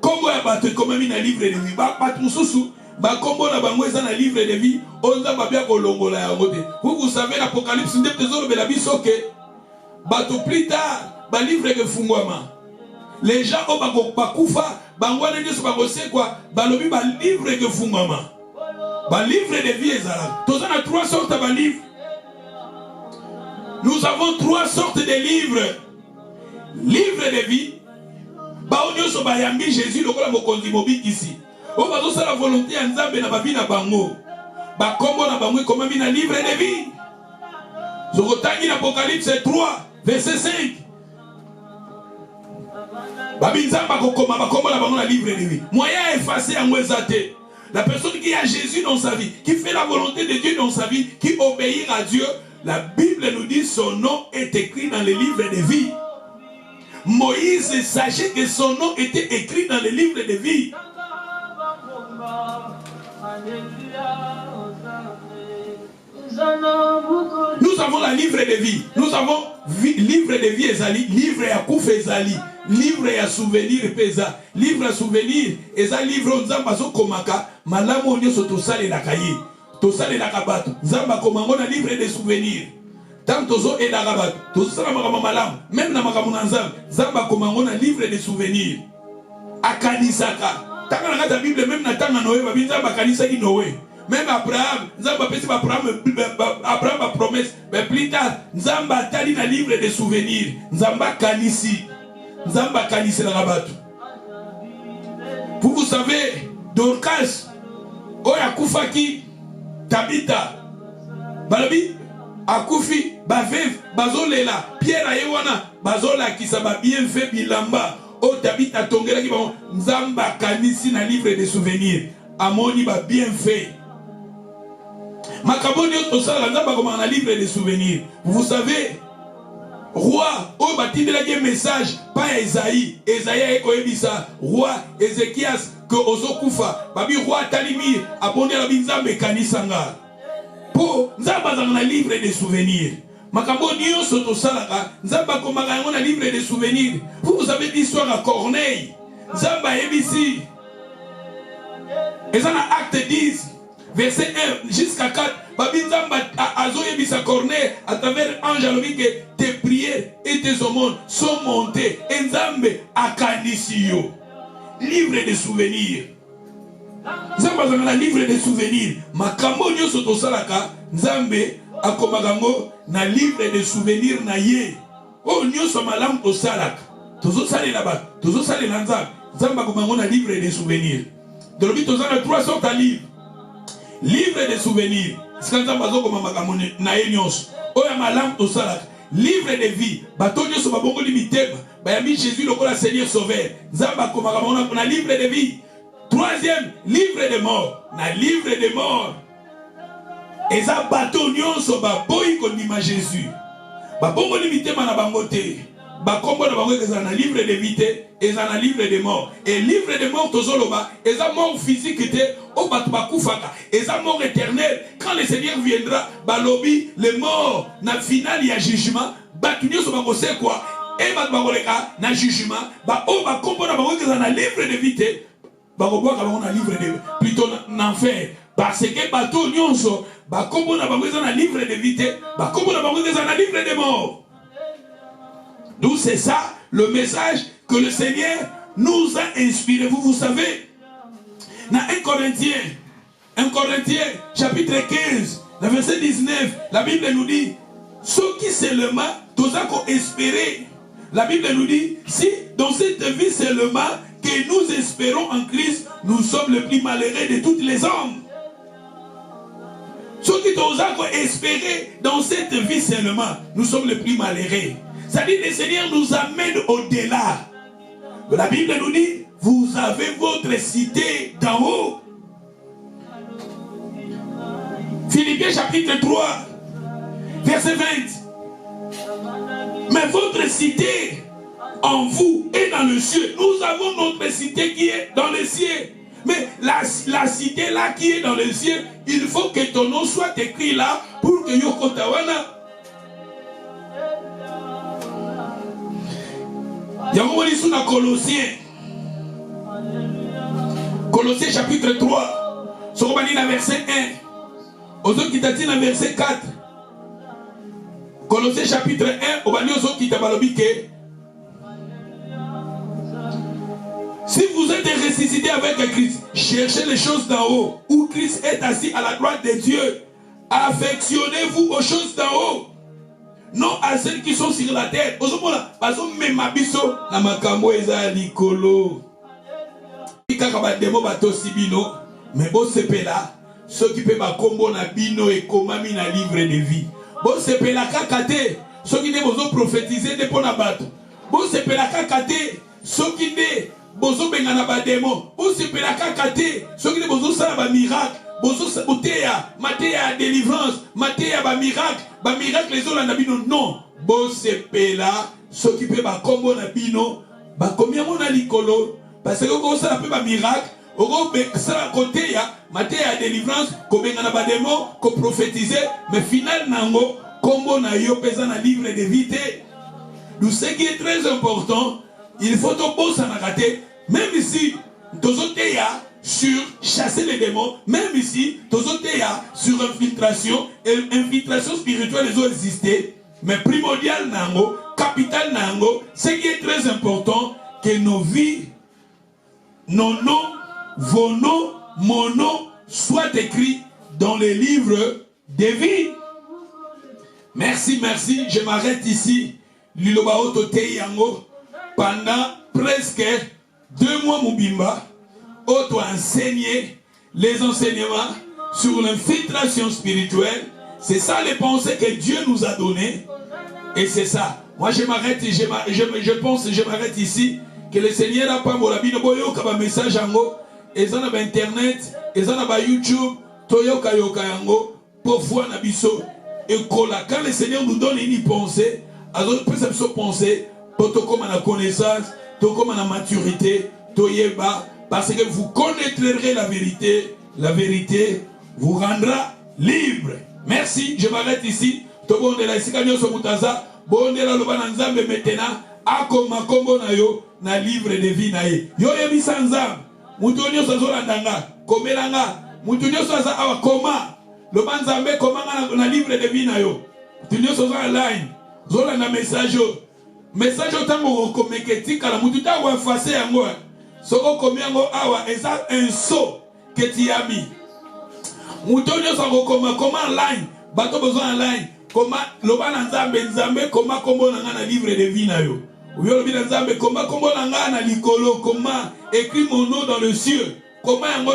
Kombo ya bato ekomami na livre de vie, bato mususu, ba kombo na bango eza na livre de vie, onza babia kolongola yango te. Vous savez l'Apocalypse nde tezolobela biso ke bato plus tard ba livre ke fungwama. Les gens au bakufa bango na nyeso bakosekwa balobi ba livre ke fungwama. Ba livre de vie ezala. Toza na trois sortes ba livres. Nous avons trois sortes de livres. Livre de vie. Baonyoso bayambi Jésus lokola mokonzi mobiki ici. O bazosa la volonté ya Nzambe na babi na bango. Ba kombo na bango ekomami na livre de vie. Zokotangi na Apocalypse 3 verset 5. Babi Nzamba kokoma ba kombo na bango na livre de vie. Moyen effacer yango ezate. La personne qui a Jésus dans sa vie, qui fait la volonté de Dieu dans sa vie, qui obéit à Dieu, la Bible nous dit son nom est écrit dans les livres de vie. Moïse sachait que son nom était écrit dans les livres de vie. Nous avons la livre de vie. Nous avons livre de vie ezali, livre ya kouf ezali, livre ya souvenir pesa, livre ya souvenir ezali livre nzamba zo komaka malamu onyoso tosale na kaye. Tosale na kabato. Nzamba komango na livre de souvenirs. Tant tozo et la rabat, tozo sala makama malam, même na makama nanzam, Nzamba komango na livre de souvenirs. Akanisaka. Tanga na Bible même na tanga Noé, babi Nzamba kanisa ki Noé. Même Abraham, Nzamba pesi Abraham a promesse, mais plus tard, Nzamba tali na livre de souvenirs. Nzamba kanisi. Nzamba kanisi la rabat. Vous savez, Dorcas, Oya Koufaki, Tabita, Balabi, Akufi, Bavev, Bazolela, Pierre Ayewana, Bazola qui s'aba bien fait bilamba, O Tabita Tongela qui va Nzamba kanisi na livre de souvenirs. Amoni ba bien fait. Makaboni Otosala Nzamba comme un livre de souvenirs. Vous savez, roi, O Batindela qui message, pas Esaïe, Esaïe Ekoebisa, roi Ézéchias, que Ozokufa, Babi roi Talimir, abonné la Binzambe Kanisanga. Pour Nzamba dans un livre de souvenirs. Makaboni Otosala, Nzamba comme un livre de souvenirs. Vous avez l'histoire à Corneille, Nzamba Ebisi. Et ça, acte 10, verset 1 jusqu'à 4, Babi Nzamba Azoyebisa Corneille à travers ange alobi que tes prières et tes aumônes sont montées. Et Nzambe Akanisio. Livre de souvenirs. Nzamba zana livre de souvenirs. Makambo nyoso tosalaka Nzambe akomagango na livre de souvenirs na ye. Oh nyoso malamu tosalaka. Tozo sale là-bas. Tozo sale na Nzambe. Nzamba akomagango na livre de souvenirs. Dans le but, on a trois sortes de livres. Livre de souvenirs. C'est quand on a comme makamone na enyos. Oya malam to salak. Livre de vie. Batonyo so babongo limité. Bayami Jésus le la Seigneur sauveur. Zamba comme makamone na livre de vie. Troisième, livre de mort. Na livre de mort. Et ça batonyo so baboy konima Jésus. Babongo limité mana bangote. ba kombo na bango eza na livre de vie et eza na livre de mort. Et livre de mort tozoloba eza mort physique te o batu bakufaka eza mort éternel. Quand le Seigneur viendra balobi le mort na final ya jugement batu nyonso bakose quoi et batu bakoleka na jugement ba o ba kombo na bango eza na livre de vie te bakobwaka bango na livre de plutôt na enfer. Parce que bateau nyonso ba kombo na bango eza na livre de vie te ba kombo na bango eza na livre de mort. Donc c'est ça le message que le Seigneur nous a inspiré. Vous savez, dans 1 Corinthiens chapitre 15, le verset 19, la Bible nous dit, ceux qui seulement, tous ont espéré. La Bible nous dit, si dans cette vie seulement que nous espérons en Christ, nous sommes les plus malheureux de tous les hommes. Ceux qui ont espéré dans cette vie seulement, nous sommes les plus malheureux. C'est-à-dire que le Seigneur nous amène au-delà. La Bible nous dit, vous avez votre cité d'en haut. Philippiens chapitre 3, verset 20. Mais votre cité en vous est dans le ciel. Nous avons notre cité qui est dans le ciel. Mais la cité là qui est dans le ciel, il faut que ton nom soit écrit là pour que Yoko Tawana. Colossiens chapitre 3, verset 1, aux autres qui t'attendent dans verset 4. Colossiens chapitre 1, aux autres qui t'attendent. Si vous êtes ressuscité avec Christ, cherchez les choses d'en haut, où Christ est assis à la droite de Dieu. Affectionnez-vous aux choses d'en haut, non à celles qui sont sur la terre. Mais bon sepela, ceux qui peuvent combo na bino et komami na livre de vie. Bon sepela kakate, ceux qui ne besoin prophétiser de pona bato. Bon sepela kakate, ceux qui ne besoin bengana ba démon. Bon sepela kakate, ceux qui ne besoin ça ba miracle. Bozo Matéa délivrance, Matéa ba miracle les autres na bino non. Bo sepela s'occuper ba combo na bino, ba combien mon alikolo parce que ko ça peut ba miracle, oko be ça côté ya Matéa délivrance, ko bengana ba démon, ko prophétiser, mais final nango combo na yo pesa na livre de vie. Donc ce qui est très important, il faut to bossa na rater, même ici tozoteya sur chasser les démons, même ici, sur infiltration, et infiltration spirituelle, les ont existé, mais primordial nango, capital nango, ce qui est très important, que nos vies, nos noms, vos noms, mon nom, soient écrits dans les livres de vie. Merci, merci, je m'arrête ici, Lilobao Totei Yango, pendant presque 2 mois Moubimba, auto enseigner les enseignements sur l'infiltration spirituelle. C'est ça les pensées que Dieu nous a données. Et c'est ça. Moi je m'arrête, je pense, je m'arrête ici. Que le Seigneur a pas mon rabino boyo kaba message yango. Ils ont internet, ils ont YouTube, toyoka yoka yango, pour voir na biso. Et quand le Seigneur nous donne une pensée, alors peut se penser, pour comme la connaissance, comme la maturité, toyeba. Parce que vous connaîtrez la vérité vous rendra libre. Merci, je m'arrête ici. Bon de la Sikanyo Somutaza, bon de la Lobananzambe maintenant, Akoma Kombo na yo, na livre de vie na ye. Yo yebi sanzam, Mutonyo Sazolandanga, Komelanga, Mutonyo Saza Awa Koma, Lobanzambe Komanga na livre de vie na yo. Mutonyo Saza online, Zola na message yo. Message yo tango komeketika la mututa wa fase yango. Soko komiango awa eza un saut que tu as mis. Moutonyo sango koma online, bato besoin online, koma loba na nzambe koma kombo na na livre de vie na yo. Uyo lobi na nzambe koma kombo na na likolo, koma écrit mon nom dans le ciel. Koma yango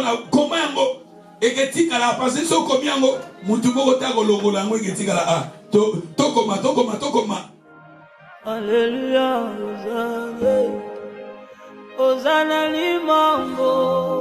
eketika la passer so komiango mutu boko ta kolongola ngo eketika la to koma. Alléluia. Hosanna limango.